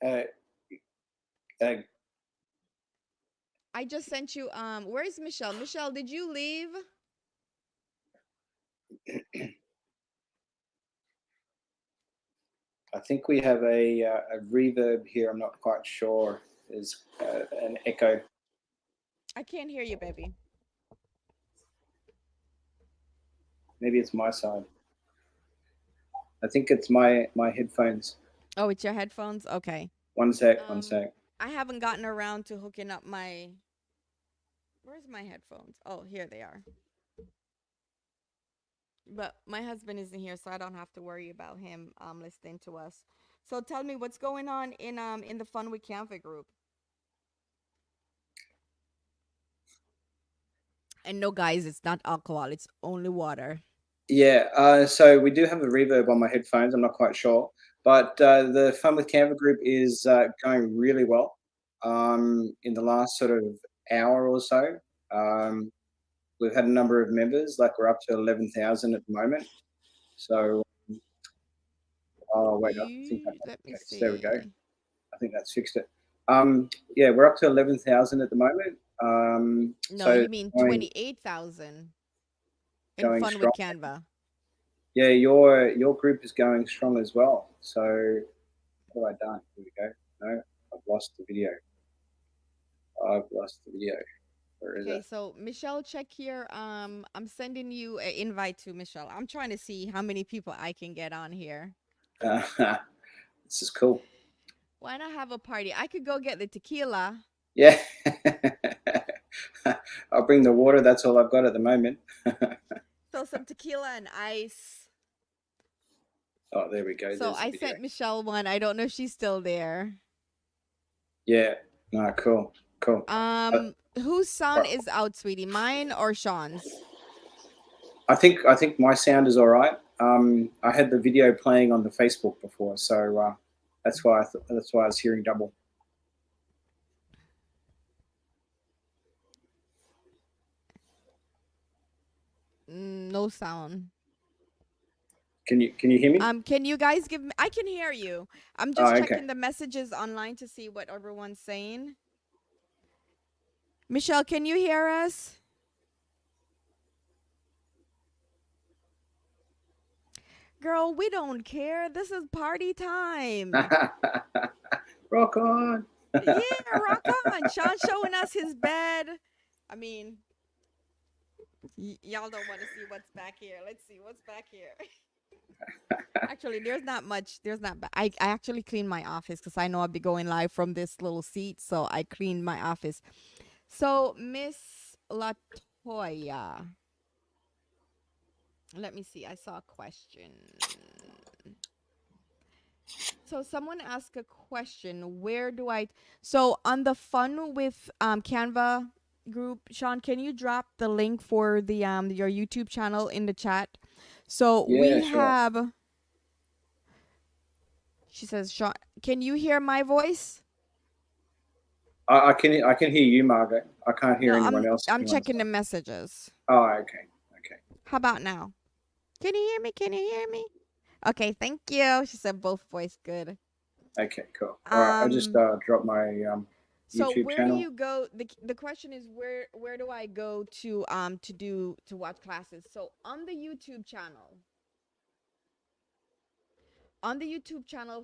Uh, uh, I just sent you where's Michelle? Michelle, did you leave? I think we have a reverb here. I'm not quite sure. There's an echo. I can't hear you, baby. Maybe it's my side. I think it's my headphones. Oh, it's your headphones? Okay. One sec. One sec. I haven't gotten around to hooking up my where's my headphones? Oh, here they are. But my husband isn't here, so I don't have to worry about him listening to us. So tell me what's going on in the Fun with Canva group. And no, guys, it's not alcohol. It's only water. Yeah. So we do have a reverb on my headphones. I'm not quite sure, but the Fun with Canva group is going really well. In the last sort of hour or so, um, we've had a number of members. Like we're up to 11,000 at the moment. So, oh wait, I think that's Let the me case. There we go. see. I think that's fixed it. Yeah, we're up to 11,000 at the moment. No, So you mean going 28,000 in going Fun with strong. Canva. Yeah, your group is going strong as well. So what have I done? Here we go. No, I've lost the video. I've lost the video. Where is Okay, it? so Michelle, check here. I'm sending you an invite to Michelle. I'm trying to see how many people I can get on here. This is cool. Why not have a party? I could go get the tequila. Yeah. I'll bring the water. That's all I've got at the moment. So some tequila and ice. Oh, there we go. So There's the I video. sent Michelle one. I don't know if she's still there. Yeah. No, cool. Cool. Uh, Whose sound is out, sweetie? Mine or Sean's? I think my sound is all right. I had the video playing on the Facebook before, so that's why I was hearing double. No sound. Can you hear me? Can you guys give me? I can hear you. I'm Oh, just okay. checking the messages online to see what everyone's saying. Michelle, can you hear us? Girl, we don't care. This is party time. Rock on. Yeah, rock on. Sean showing us his bed. I mean, y'all don't want to see what's back here. Let's see what's back here. Actually, there's not much. There's not. I actually cleaned my office because I know I'll be going live from this little seat. So I cleaned my office. So Miss Latoya, let me see. I saw a question. So someone asked a question. Where do I? So on the Fun with Canva group, Sean, can you drop the link for the your YouTube channel in the chat? So Yeah, we sure. have. She says, Sean, can you hear my voice? I can hear you, Margaret. I can't hear No, anyone else I'm anyone's checking the side. messages. Oh, okay. Okay. How about now? Can you hear me? Can you hear me? Okay, thank you. She said both voice good. Okay, cool. All right, I just Um dropped my so YouTube where do channel. you go? The question is where do I go to watch classes? So on the YouTube channel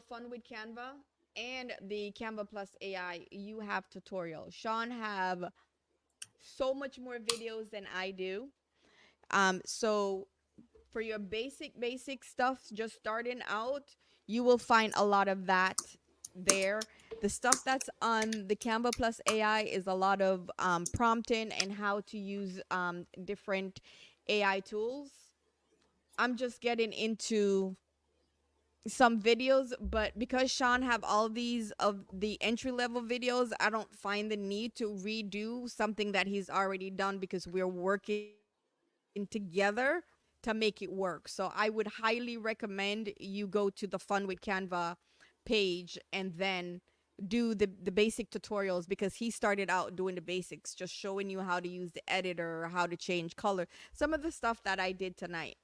Fun with Canva and the Canva Plus AI, you have tutorials. Sean have so much more videos than I do. So for your basic stuff just starting out, you will find a lot of that there. The stuff that's on the Canva Plus AI is a lot of prompting and how to use different AI tools. I'm just getting into some videos, but because Sean have all these of the entry level videos, I don't find the need to redo something that he's already done because we're working together to make it work. So I would highly recommend you go to the Fun with Canva page and then do the basic tutorials, because he started out doing the basics, just showing you how to use the editor, how to change color, some of the stuff that I did tonight.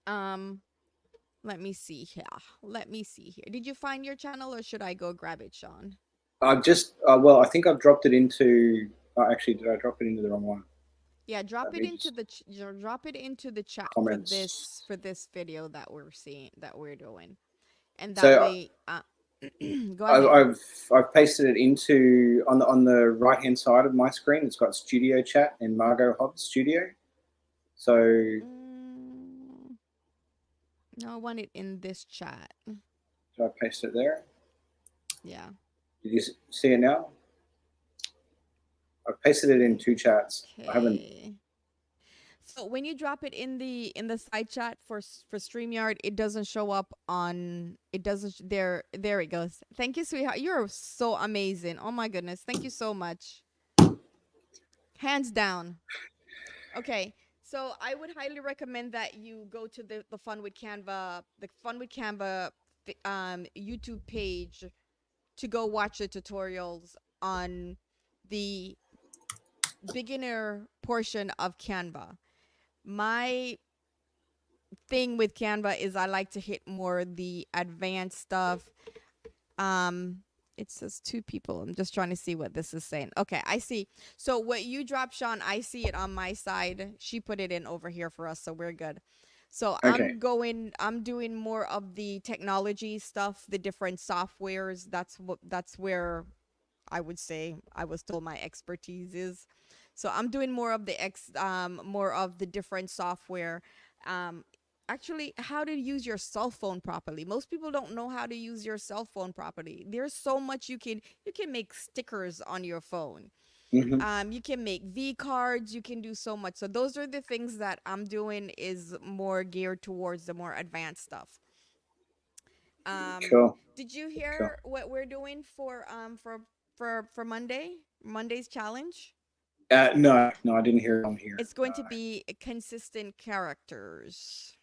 Um let me see here. Let me see here. Did you find your channel or should I go grab it, Sean? I've just well, I think I've dropped it into. Actually, did I drop it into the wrong one? Yeah, Let me just drop it into the chat comments. for this video that we're seeing, that we're doing. And that So way go I've, ahead. I've I've pasted it into on the right hand side of my screen. It's got Studio Chat and Margot Hobbs Studio. So Mm, no, I want it in this chat. I paste it there? Yeah. Did you see it now? I've pasted it in two chats. I haven't. Okay. So when you drop it in the side chat for StreamYard, it doesn't show up on, it doesn't there it goes. Thank you, sweetheart. You're so amazing. Oh my goodness. Thank you so much. Hands down. Okay. So I would highly recommend that you go to the Fun with Canva YouTube page to go watch the tutorials on the beginner portion of Canva. My thing with Canva is I like to hit more the advanced stuff. Um, it says two people. I'm just trying to see what this is saying. Okay, I see. So what you dropped, Sean, I see it on my side. She put it in over here for us, so we're good. So Okay. I'm doing more of the technology stuff, the different softwares. That's where I would say I was told my expertise is. So I'm doing more of the different software. Um, Actually, how to use your cell phone properly. Most people don't know how to use your cell phone properly. There's so much you can make stickers on your phone. Hmm. You can make V cards. You can do so much. So those are the things that I'm doing is more geared towards the more advanced stuff. Um, Cool. did you Cool. hear what we're doing for Monday's challenge? No, no, I didn't hear it on here. It's going to be consistent characters.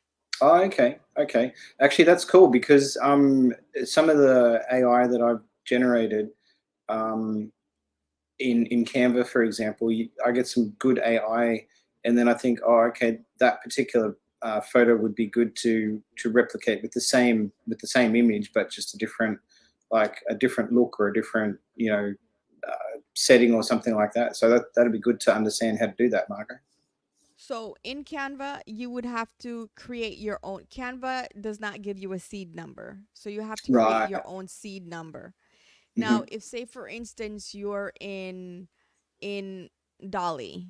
Oh, okay, okay. Actually, that's cool because some of the AI that I've generated um, in Canva, for example, I get some good AI, and then I think, oh, okay, that particular photo would be good to replicate with the same image, but just a different, like a different look or a different, setting or something like that. So that'd be good to understand how to do that, Margaret. So in Canva, you would have to create your own. Canva does not give you a seed number. So you have to create Right. your own seed number. Now, Hmm. if say for instance you're in Dolly,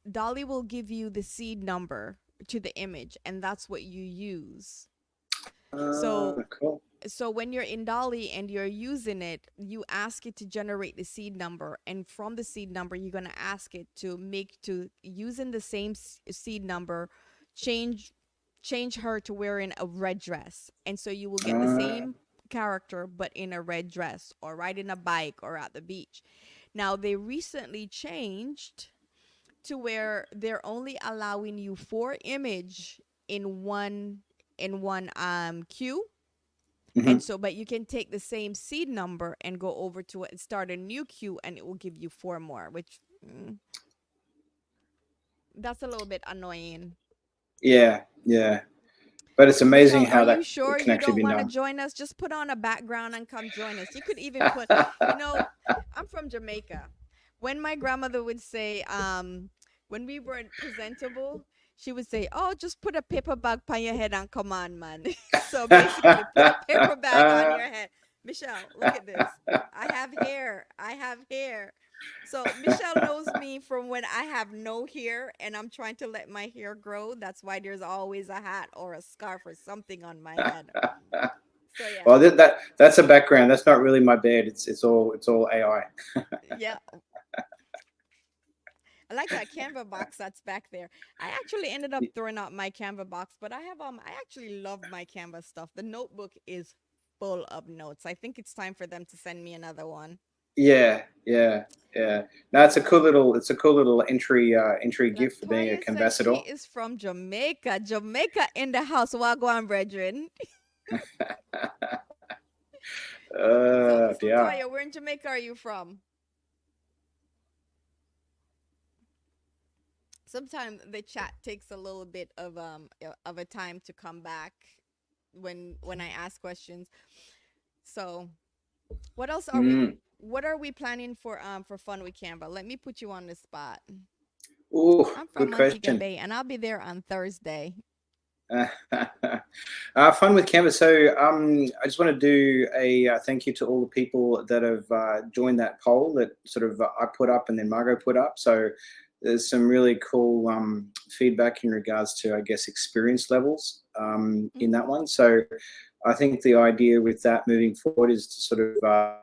Dolly will give you the seed number to the image and that's what you use. So Cool. when you're in Dolly and you're using it, you ask it to generate the seed number, and from the seed number, you're gonna ask it to make to using the same seed number, change change her to wearing a red dress, and so you will get the Uh, same character but in a red dress or riding a bike or at the beach. Now they recently changed to where they're only allowing you four image in one queue, and mhm. so, but you can take the same seed number and go over to it and start a new queue, and it will give you four more, which that's a little bit annoying. Yeah, yeah. But it's amazing Michelle, are how you that sure can you actually don't be want to done. join us? Just put on a background and come join us. You could even put, you know, I'm from Jamaica. When my grandmother would say, when we weren't presentable, she would say, "Oh, just put a paper bag on your head and come on, man." So basically, put a paper bag on your head. Michelle, look at this. I have hair. I have hair. So Michelle knows me from when I have no hair and I'm trying to let my hair grow. That's why there's always a hat or a scarf or something on my head. So yeah. Well, that's a background. That's not really my bed. It's all AI. Yeah. I like that Canva box that's back there. I actually ended up throwing out my Canva box, but I actually love my Canva stuff. The notebook is full of notes. I think it's time for them to send me another one. Yeah, yeah, yeah. No, it's a cool little entry gift for being a Latoya says she ambassador. is from Jamaica. Jamaica in the house. Wagwan, brethren. So Yeah. Toya, where in Jamaica are you from? Sometimes the chat takes a little bit of a time to come back when I ask questions. So what else are we Mm. what are we planning for fun with Canva? Let me put you on the spot. Ooh, I'm from good Montego question. Bay and I'll be there on Thursday. Fun with Canvas. So I just want to do a thank you to all the people that have joined that poll that sort of I put up and then Margot put up. So there's some really cool feedback in regards to, I guess, experience levels in that Mm-hmm. one. So I think the idea with that moving forward is to sort of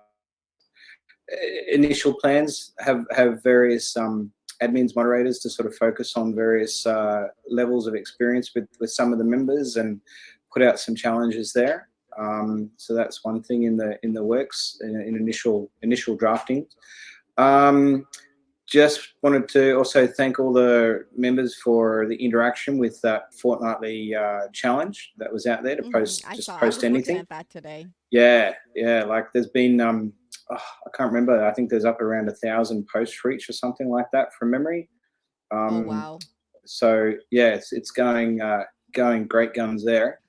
initial plans have various admins moderators to sort of focus on various levels of experience with some of the members and put out some challenges there. So that's one thing in the works in initial drafting. Um, just wanted to also thank all the members for the interaction with that fortnightly challenge that was out there to Mm-hmm. post I just saw. I post was looking anything. at that today. Yeah, yeah. Like there's been I can't remember. I think there's up around 1,000 posts reach or something like that from memory. Oh Um, wow. so yeah, it's going great guns there.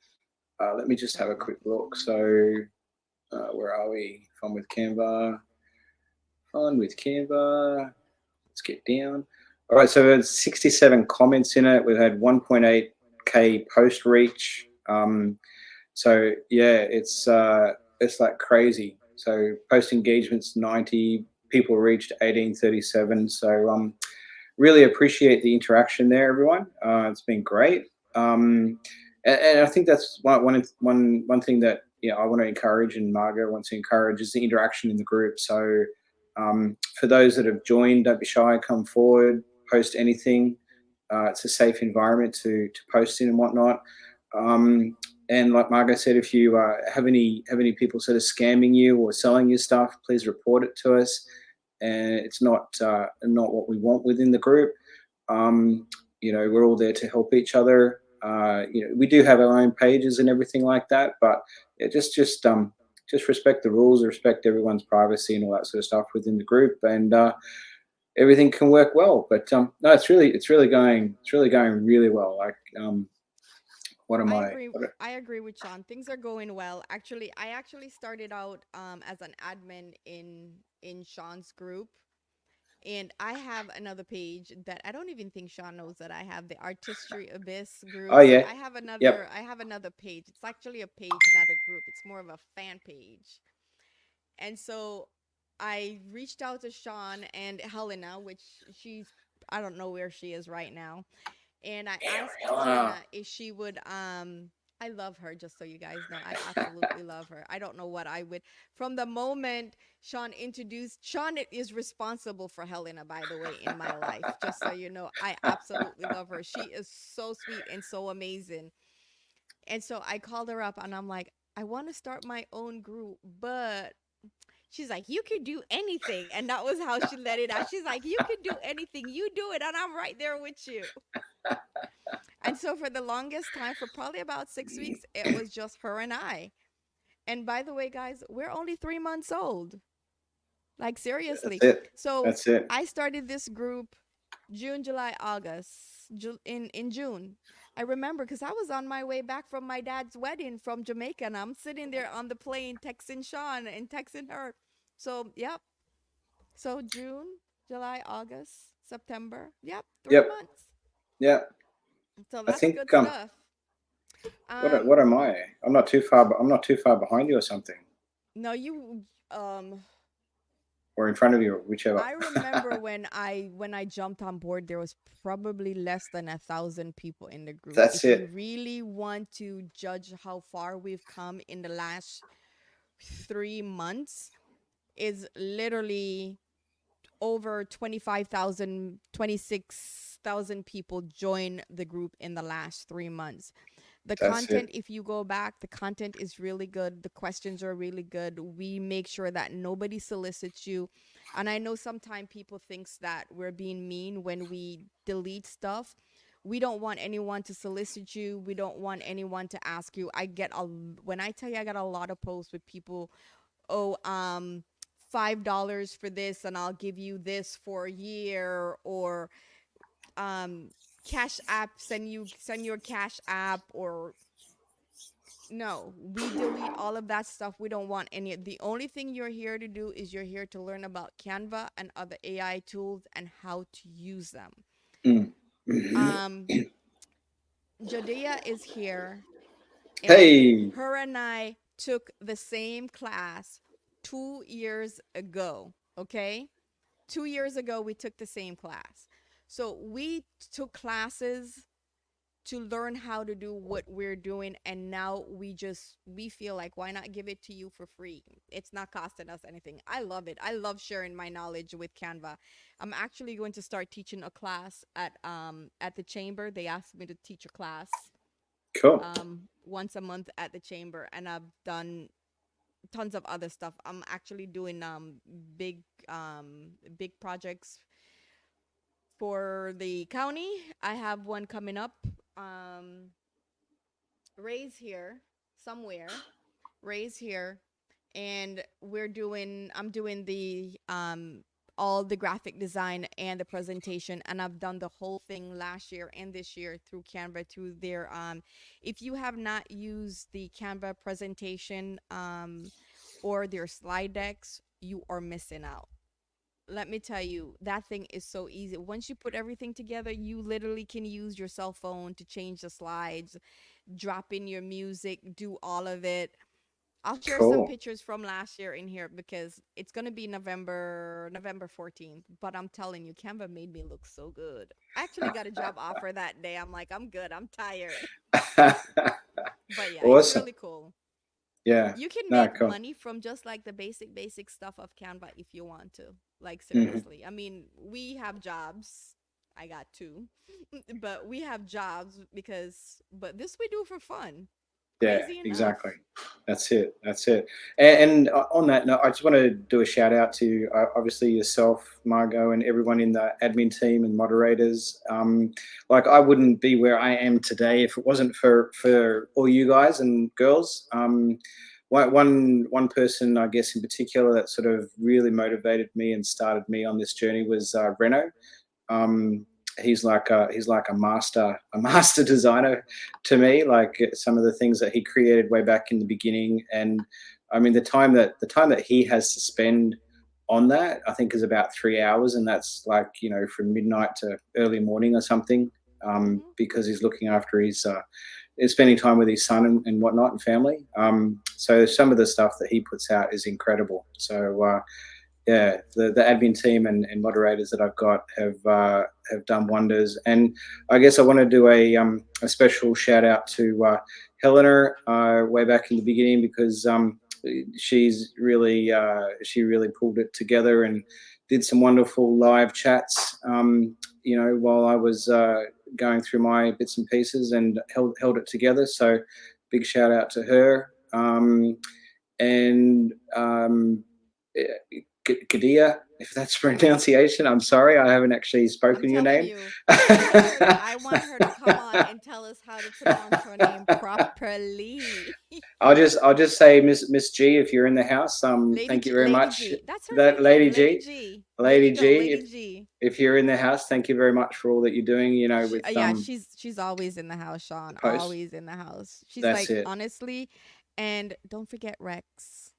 Let me just have a So quick look. So where are we? Fun with Canva. Fun with Canva. Let's get down. All right, so there's 67 comments in it. We've had 1.8 k post reach. So yeah, it's like crazy. So post engagements 90, people reached 1837. So really appreciate the interaction there, everyone. It's been great. And I think that's one thing that I want to encourage, and Margot wants to encourage, is the interaction in the group. So for those that have joined, don't be shy, come forward, post anything. It's a safe environment to post in and whatnot. Um, and like Margot said, if you have any people sort of scamming you or selling you stuff, please report it to us. And it's not what we want within the group. Um, we're all there to help each other. We do have our own pages and everything like that, but yeah, just respect the rules, respect everyone's privacy and all that sort of stuff within the group, and everything can work well. But no, it's really going really well. Like, what am I I? agree. What? I agree with Sean. Things are going well. Actually, I actually started out as an admin in Sean's group, and I have another page that I don't even think Sean knows that I have, the Artistry Abyss Oh group. So yeah, yep, I have another page. It's actually a page, not a group. It's more of a fan page. And so I reached out to Sean and Helena, which she's, I don't know where she is right now, and I asked Helena. Helena if she would I love her, just so you guys know. I absolutely love her. I don't know what I would, from the moment Sean is responsible for Helena, by the way, in my life. Just so you know, I absolutely love her. She is so sweet and so amazing. And so I called her up and I'm like, I want to start my own group, but she's like, you can do anything. And that was how she let it out. She's like, you can do anything. You do it. And I'm right there with you. And so for the longest time, for probably about 6 weeks, it was just her and I. And by the way, guys, we're only 3 months old. Like, That's seriously. it. So That's it. I started this group June, July, August, in June. I remember because I was on my way back from my dad's wedding from Jamaica, and I'm sitting there on the plane texting Sean and texting her. So, yep. So June, July, August, September. Yep, three Yep. months. Yeah. So I that's think good stuff. what Um, am I? I'm not too far behind you or something, no, you or in front of you, or whichever. I remember when I jumped on board, there was probably less than 1,000 people in the group. That's If you it. really want to judge how far we've come in the last 3 months, is literally over 25,000, 26,000 people join the group in the last 3 months. The That's content, it. if you go back, the content is really good. The questions are really good. We make sure that nobody solicits you. And I know sometimes people thinks that we're being mean when we delete stuff. We don't want anyone to solicit you. We don't want anyone to ask you. When I tell you, I got a lot of posts with people, oh, $5 for this and I'll give you this for a year, or um cash app, send your cash app, or no, we delete all of that stuff. We don't want any. The only thing you're here to do is you're here to learn about Canva and other AI tools and how to use them. Mm. Um, Jadea is here, and Hey, her and I took the same class 2 years ago. Okay, 2 years ago we took the same class. So we took classes to learn how to do what we're doing, and now we feel like, why not give it to you for free? It's not costing us anything. I love it. I love sharing my knowledge with Canva. I'm actually going to start teaching a class at the chamber. They asked me to teach a class cool. once a month at the chamber, and I've done tons of other stuff. I'm actually doing big big projects for the county. I have one coming up. um Ray's here somewhere. Ray's here, and I'm doing the all the graphic design and the presentation, and I've done the whole thing last year and this year through Canva, through their if you have not used the Canva presentation or their slide decks, you are missing out. let me tell you, that thing is so easy. Once you put everything together, you literally can use your cell phone to change the slides, drop in your music, do all of it. I'll share some Cool. pictures from last year in here because it's gonna be November 14th. But I'm telling you, Canva made me look so good. I actually got a job offer that day. I'm like, I'm good. I'm tired. But yeah, it's Awesome. really cool. Yeah. You can No, make cool. money from just like the basic stuff of Canva if you want to. Like Hmm. seriously. I mean, we have jobs. I got two. But we have jobs because but this we do for fun. Yeah, Crazy enough. exactly. That's it. That's it. And on that note, I just want to do a shout out to obviously yourself, Margot, and everyone in the admin team and moderators. Like I wouldn't be where I am today if it wasn't for all you guys and girls. One person, I guess, in particular that sort of really motivated me and started me on this journey was Reno. Um, he's like a master designer to me. Like some of the things that he created way back in the beginning, and I mean the time that he has to spend on that, I think is about 3 hours, and that's like from midnight to early morning or something, Mhm. because he's looking after his. Is spending time with his son and whatnot and family. So some of the stuff that he puts out is incredible. So yeah, the admin team and moderators that I've got have done wonders. And I guess I want to do a special shout out to Helena way back in the beginning because she really pulled it together and did some wonderful live chats. While I was going through my bits and pieces and held it together. So big shout out to her. And Kadia, if that's pronunciation. I'm sorry, I haven't actually I'm spoken your telling name. you, I want her to come on and tell us how to pronounce her name properly. I'll just say Miss G, if you're in the house, Lady thank you G, very Lady much. G. That's her That new name, Lady Lady G, G. There you Lady go, G, Lady G. if you're in the house, thank you very much for all that you're doing. With Yeah, she's always in the house, the Sean. post. Always in the house. She's That's like it. honestly, and don't forget Rex.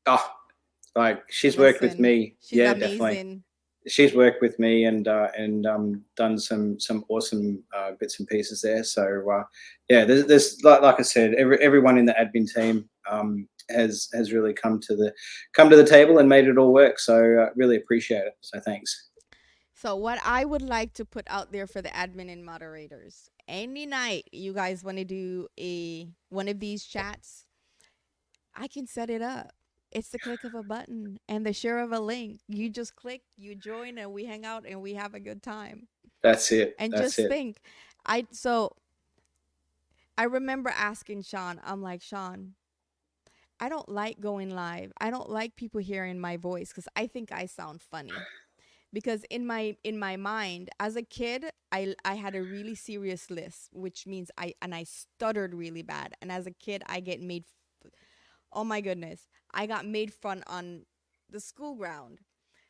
Oh, like she's worked with Listen, me. she's Yeah, definitely. amazing. She's worked with me and done some awesome bits and pieces there. So yeah, there's like I said, everyone in the admin team has really come to the table and made it all work. So really appreciate it. So thanks. So what I would like to put out there for the admin and moderators, any night you guys want to do a one of these chats, I can set it up. It's the click of a button and the share of a link. You just click, you join, and we hang out and we have a good time. That's it. And That's just it. think, I remember asking Sean, I'm like, Sean, I don't like going live. I don't like people hearing my voice because I think I sound funny. Because in my mind, as a kid, I had a really serious list, which means I stuttered really bad. And as a kid, I get made oh my goodness, I got made fun on the school ground.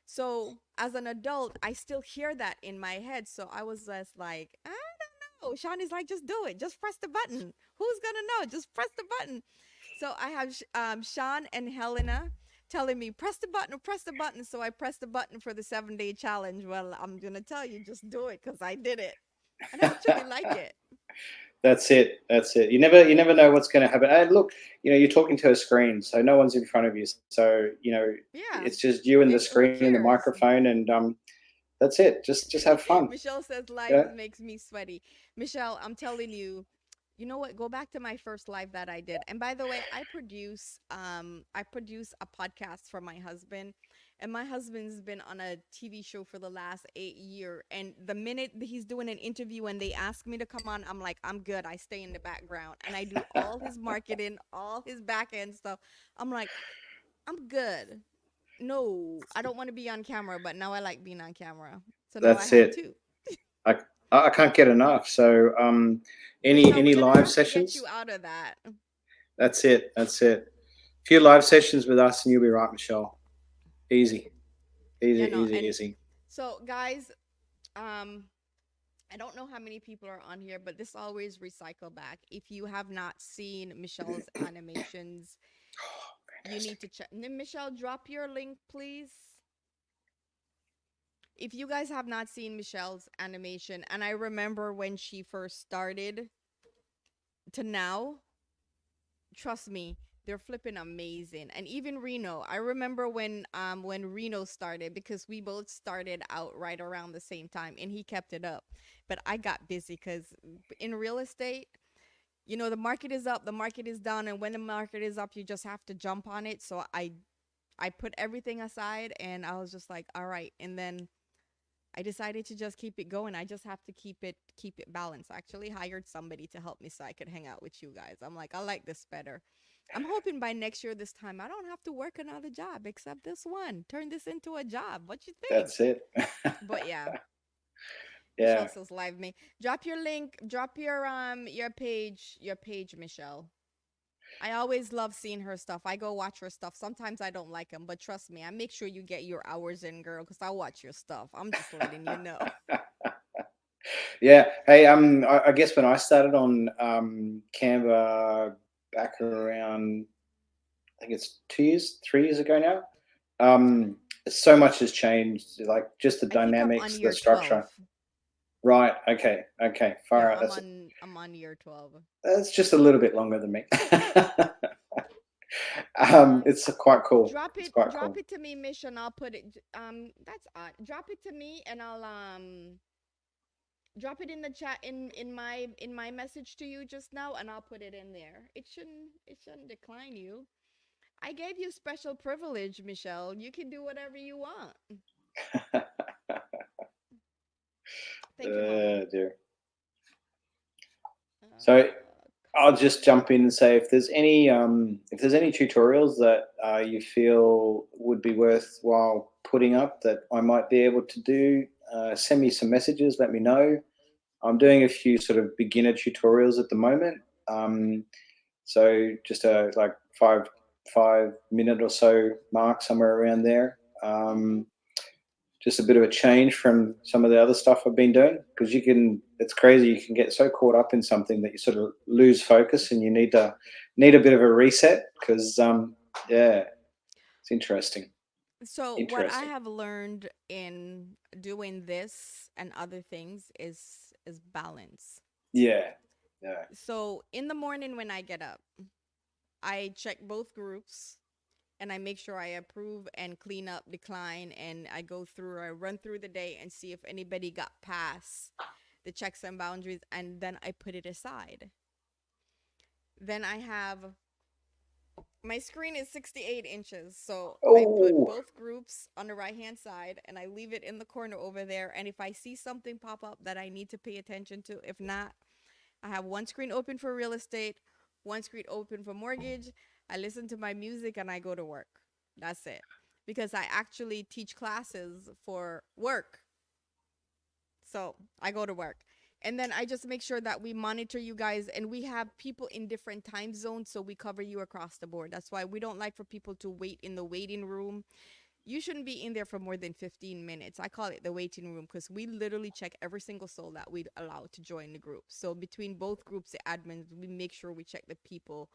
So as an adult, I still hear that in my head. So I was just like, I don't know. Sean is like, just do it. Just press the button. Who's gonna know? Just press the button. So I have Sean and Helena telling me press the button, press the button. So I pressed the button for the 7 day challenge. Well, I'm gonna tell you, just do it because I did it, and I actually like it. That's it. That's it. You never know what's going to happen. And look, you're talking to a screen, so no one's in front of you. So Yeah, it's just you and the and who screen and the cares? microphone, and that's it. Just have fun. Michelle says live Yeah, makes me sweaty. Michelle, I'm telling you, you know what? Go back to my first live that I did. And by the way, I produce a podcast for my husband. And my husband's been on a TV show for the last 8 year. And the minute that he's doing an interview and they ask me to come on, I'm like, I'm good. I stay in the background and I do all his marketing, all his back end stuff. I'm like, I'm good. No, I don't want to be on camera, but now I like being on camera. So now I that's have it. two. I I can't get enough. So Michelle, we're any gonna live have to get you sessions? out of that. That's it. That's it. A few live sessions with us, and you'll be right, Michelle. Easy, easy, You know, easy, and easy. so guys, um, I don't know how many people are on here, but this always recycle back. If you have not seen Michelle's animations, Oh, you fantastic. need to check. Michelle, drop your link, please. If you guys have not seen Michelle's animation, and I remember when she first started to now, trust me, they're flipping amazing. And even Reno, I remember when Reno started, because we both started out right around the same time and he kept it up. But I got busy cuz in real estate, the market is up, the market is down, and when the market is up, you just have to jump on it. So I put everything aside and I was just like, all right. And then I decided to just keep it going. I just have to keep it balanced. I actually hired somebody to help me so I could hang out with you guys. I'm like, I like this better. I'm hoping by next year this time I don't have to work another job except this one. Turn this into a job. What you think? That's it. But yeah, Michelle Yeah, says live me. Drop your link, drop your page, Michelle. I always love seeing her stuff. I go watch her stuff. Sometimes I don't like them, but trust me, I make sure you get your hours in, girl, because I watch your stuff. I'm just letting you know. yeah. Hey, I guess when I started on Canva back around, I think it's 2 years, 3 years ago now. So much has changed, like just the I think I'm on dynamics, the year structure. 12. Right. Okay. Okay. Yeah, Far out. I'm on year 12. That's just a little bit longer than me. Um It's quite cool. drop It's it quite drop cool. it to me, Mish, and I'll put it that's odd. Drop it to me and I'll drop it in the chat in my message to you just now, and I'll put it in there. It shouldn't decline you. I gave you special privilege, Michelle. You can do whatever you want. Thank you, Mama. Dear. So I'll just Custom. jump in and say if there's any tutorials that you feel would be worthwhile putting up that I might be able to do, send me some messages. Let me know. I'm doing a few sort of beginner tutorials at the moment. Um, so just a like 5 minute or so mark somewhere around there. Mm-hmm. Just a bit of a change from some of the other stuff I've been doing, because it's crazy, you can get so caught up in something that you sort of lose focus and you need a bit of a reset, because yeah, it's interesting. So what I Interesting. have learned in doing this and other things is balance. Yeah. Yeah. So in the morning when I get up, I check both groups and I make sure I approve and clean up, decline, and I run through the day and see if anybody got past the checks and boundaries, and then I put it aside. Then I have my screen is 68 inches, so I put Oh. both groups on the right hand side and I leave it in the corner over there. And if I see something pop up that I need to pay attention to, if not, I have one screen open for real estate, one screen open for mortgage. I listen to my music and I go to work. That's it. Because I actually teach classes for work. So I go to work. And then I just make sure that we monitor you guys, and we have people in different time zones, so we cover you across the board. That's why we don't like for people to wait in the waiting room. You shouldn't be in there for more than 15 minutes. I call it the waiting room because we literally check every single soul that we allow to join the group. So between both groups, the admins, we make sure we check the people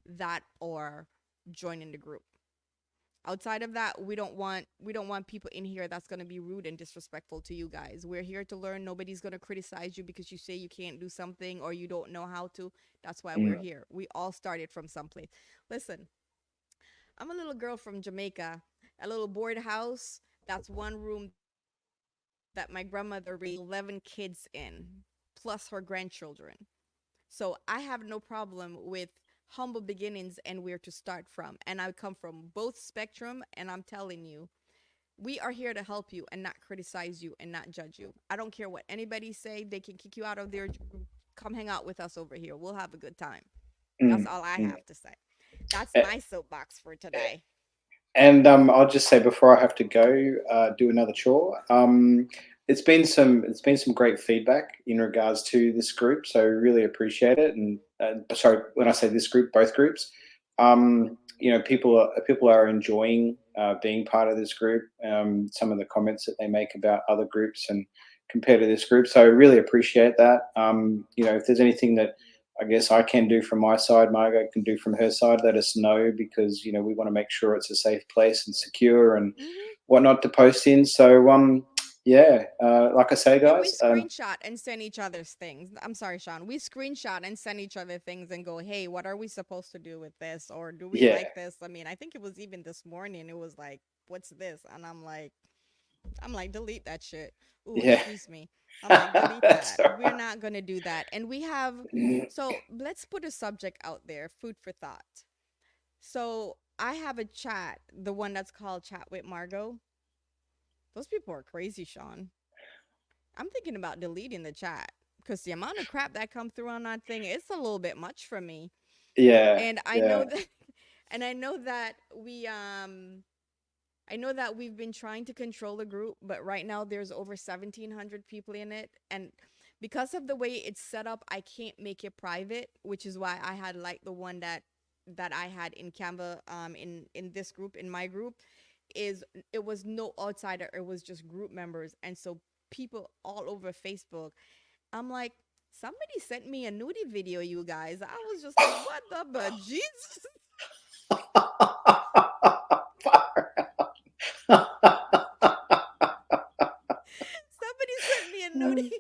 that are joining the group. Outside of that, we don't want people in here that's going to be rude and disrespectful to you guys. We're here to learn. Nobody's going to criticize you because you say you can't do something or you don't know how to. That's why we're Mm. here. We all started from someplace. Listen, I'm a little girl from Jamaica, a little board house. That's one room that my grandmother raised 11 kids in, plus her grandchildren. So I have no problem with humble beginnings and where to start from. And I come from both spectrum, and I'm telling you, we are here to help you and not criticize you and not judge you. I don't care what anybody say. They can kick you out of their group. Come hang out with us over here. We'll have a good time. That's Mm. all I Mm. have to say. That's A- my soapbox for today. And I'll just say before I have to go do another chore. It's been some great feedback in regards to this group, so really appreciate it. And sorry, when I say this group, both groups, people are enjoying being part of this group. Some of the comments that they make about other groups and compared to this group, so I really appreciate that. If there's anything that I guess I can do from my side, Margot can do from her side, let us know, because we want to make sure it's a safe place and secure and Hmm. whatnot to post in. So Yeah, like I say, And we guys. screenshot and send each other's things. I'm sorry, Sean. We screenshot and send each other things and go, hey, what are we supposed to do with this? Or do we Yeah, like this? I mean, I think it was even this morning. It was like, what's this? And I'm like, delete that shit. Ooh, yeah. excuse me. I'm like, delete That's that. all We're not going to do that. And we have, right. so let's put a subject out there, food for thought. So I have a chat, the one that's called Chat with Margot. Those people are crazy, Sean. I'm thinking about deleting the chat because the amount of crap that come through on that thing, it's a little bit much for me. Yeah, And I know yeah. that, and I know that we've been trying to control the group, but right now there's over 1,700 people in it, and because of the way it's set up, I can't make it private, which is why I had like the one that I had in Canva, in this group, in my group, is it was no outsider, it was just group members, and so people all over Facebook. I'm like, somebody sent me a nudie video, you guys. I was just like, what the but Jesus? Somebody sent me a nudie.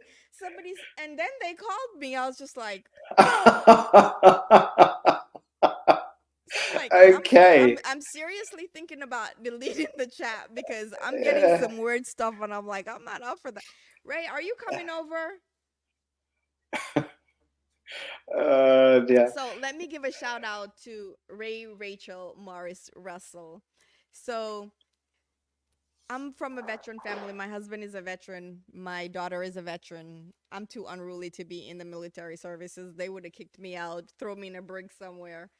And then they called me. I was just like, so I'm like, Okay. I'm seriously thinking about deleting the chat because I'm getting Yeah. some weird stuff, and I'm like, I'm not up for that. Ray, are you coming over? Yeah. So let me give a shout out to Ray, Rachel, Morris, Russell. So I'm from a veteran family. My husband is a veteran. My daughter is a veteran. I'm too unruly to be in the military services. They would have kicked me out, throw me in a brig somewhere.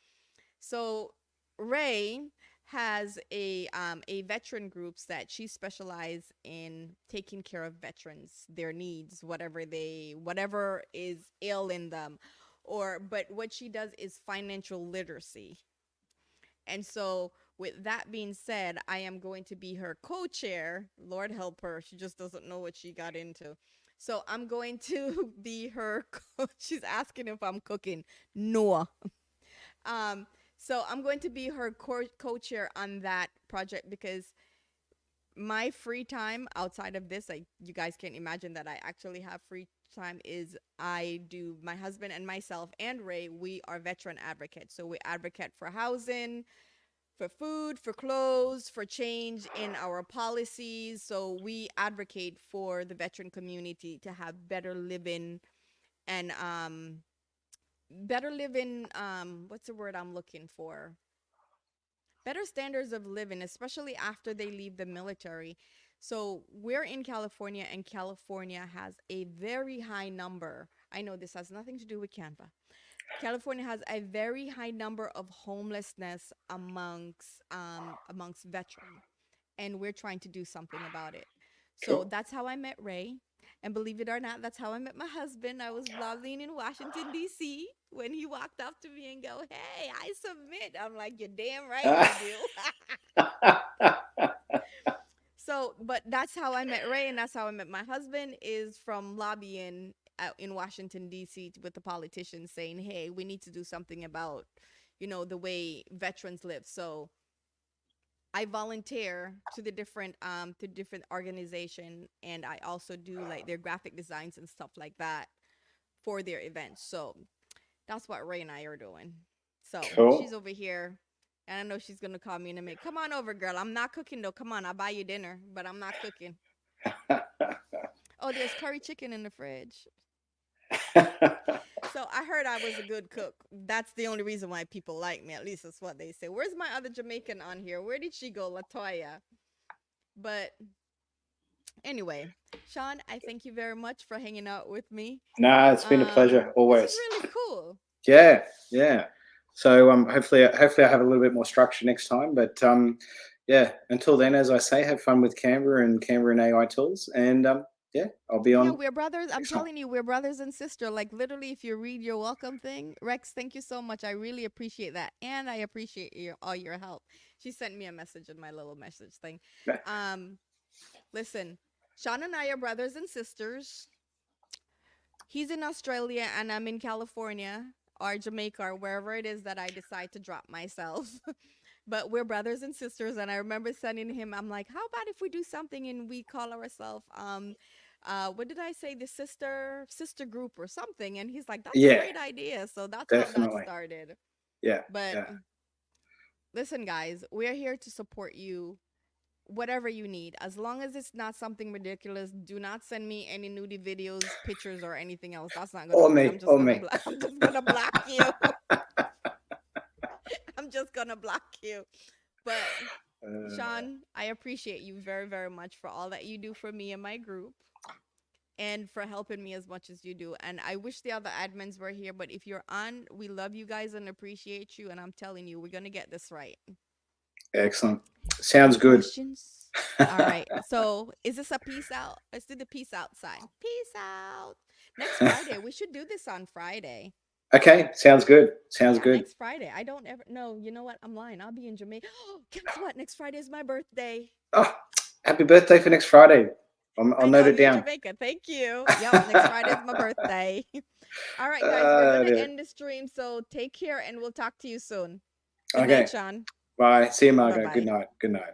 So Ray has a veteran groups that she specializes in taking care of veterans, their needs, whatever is ailing them, or but what she does is financial literacy. And so, with that being said, I am going to be her co chair. Lord help her. She just doesn't know what she got into. So, I'm going to be her coach. She's asking if I'm cooking. No. Um, so, I'm going to be her co chair on that project because my free time outside of this, like you guys can't imagine that I actually have free time, is I do my husband and myself and Ray, we are veteran advocates. So we advocate for housing, for food, for clothes, for change in our policies. So we advocate for the veteran community to have and better living what's the word I'm looking for? Better standards of living, especially after they leave the military. So we're in California, and California has a very high number. I know this has nothing to do with Canva. California has a very high number of homelessness amongst veterans, and we're trying to do something about it. So Cool. that's how I met Ray. And believe it or not, that's how I met my husband. I was blogging in Washington, D.C. when he walked up to me and go, hey, I submit. I'm like, you're damn right you do. So, but that's how I met Ray, and that's how I met my husband, is from lobbying in Washington, D.C. with the politicians saying, hey, we need to do something about, the way veterans live. So I volunteer to different organization, and I also do like their graphic designs and stuff like that for their events. So that's what Ray and I are doing. So she's Cool. over here, and I know she's gonna call me in a minute. Come on over, girl. I'm not cooking though. Come on, I'll buy you dinner, but I'm not cooking. Oh, there's curry chicken in the fridge. So I heard I was a good cook. That's the only reason why people like me. At least that's what they say. Where's my other Jamaican on here? Where did she go, Latoya? But anyway, Sean, I thank you very much for hanging out with me. Nah, it's been a pleasure This is always. really cool. Yeah, yeah. So hopefully I have a little bit more structure next time. But yeah, until then, as I say, have fun with Canva and AI tools, and yeah, I'll be Yeah, on we're brothers. I'm next time. telling you, we're brothers and sister. Like literally, if you read your welcome thing, Rex, thank you so much. I really appreciate that, and I appreciate all your help. She sent me a message in my little message thing. Um, Listen, Sean and I are brothers and sisters. He's in Australia, and I'm in California or Jamaica or wherever it is that I decide to drop myself. but we're brothers and sisters. And I remember sending him, I'm like, how about if we do something and we call ourselves what did I say, the sister group or something? And he's like, that's a Yeah, great idea. So that's how that definitely. started. Yeah, But yeah. listen, guys, we're here to support you whatever you need. As long as it's not something ridiculous, do not send me any nudie videos, pictures, or anything else. That's not gonna Or work. me, or me. I'm just gonna block you. I'm just gonna block you. But Uh, Sean, I appreciate you very, very much for all that you do for me and my group, and for helping me as much as you do. And I wish the other admins were here, but if you're on, we love you guys and appreciate you. And I'm telling you, we're gonna get this right. excellent. Sounds Any good. questions? All right. So is this a peace out? Let's do the peace out sign. Peace out. Next Friday. We should do this on Friday. Okay, sounds good. Sounds Yeah, good. next Friday. I don't ever no, you know what? I'm lying. I'll be in Jamaica. Guess what? Next Friday is my birthday. Oh, happy birthday for next Friday. I'll I know note I'm it in down. Jamaica. Thank you. Yep, next Friday is my birthday. All right, guys, we're gonna Dear. end the stream. So take care and we'll talk to you soon. Good night, Okay, Sean. bye. See you, Bye Margot. Good bye. night. Good night.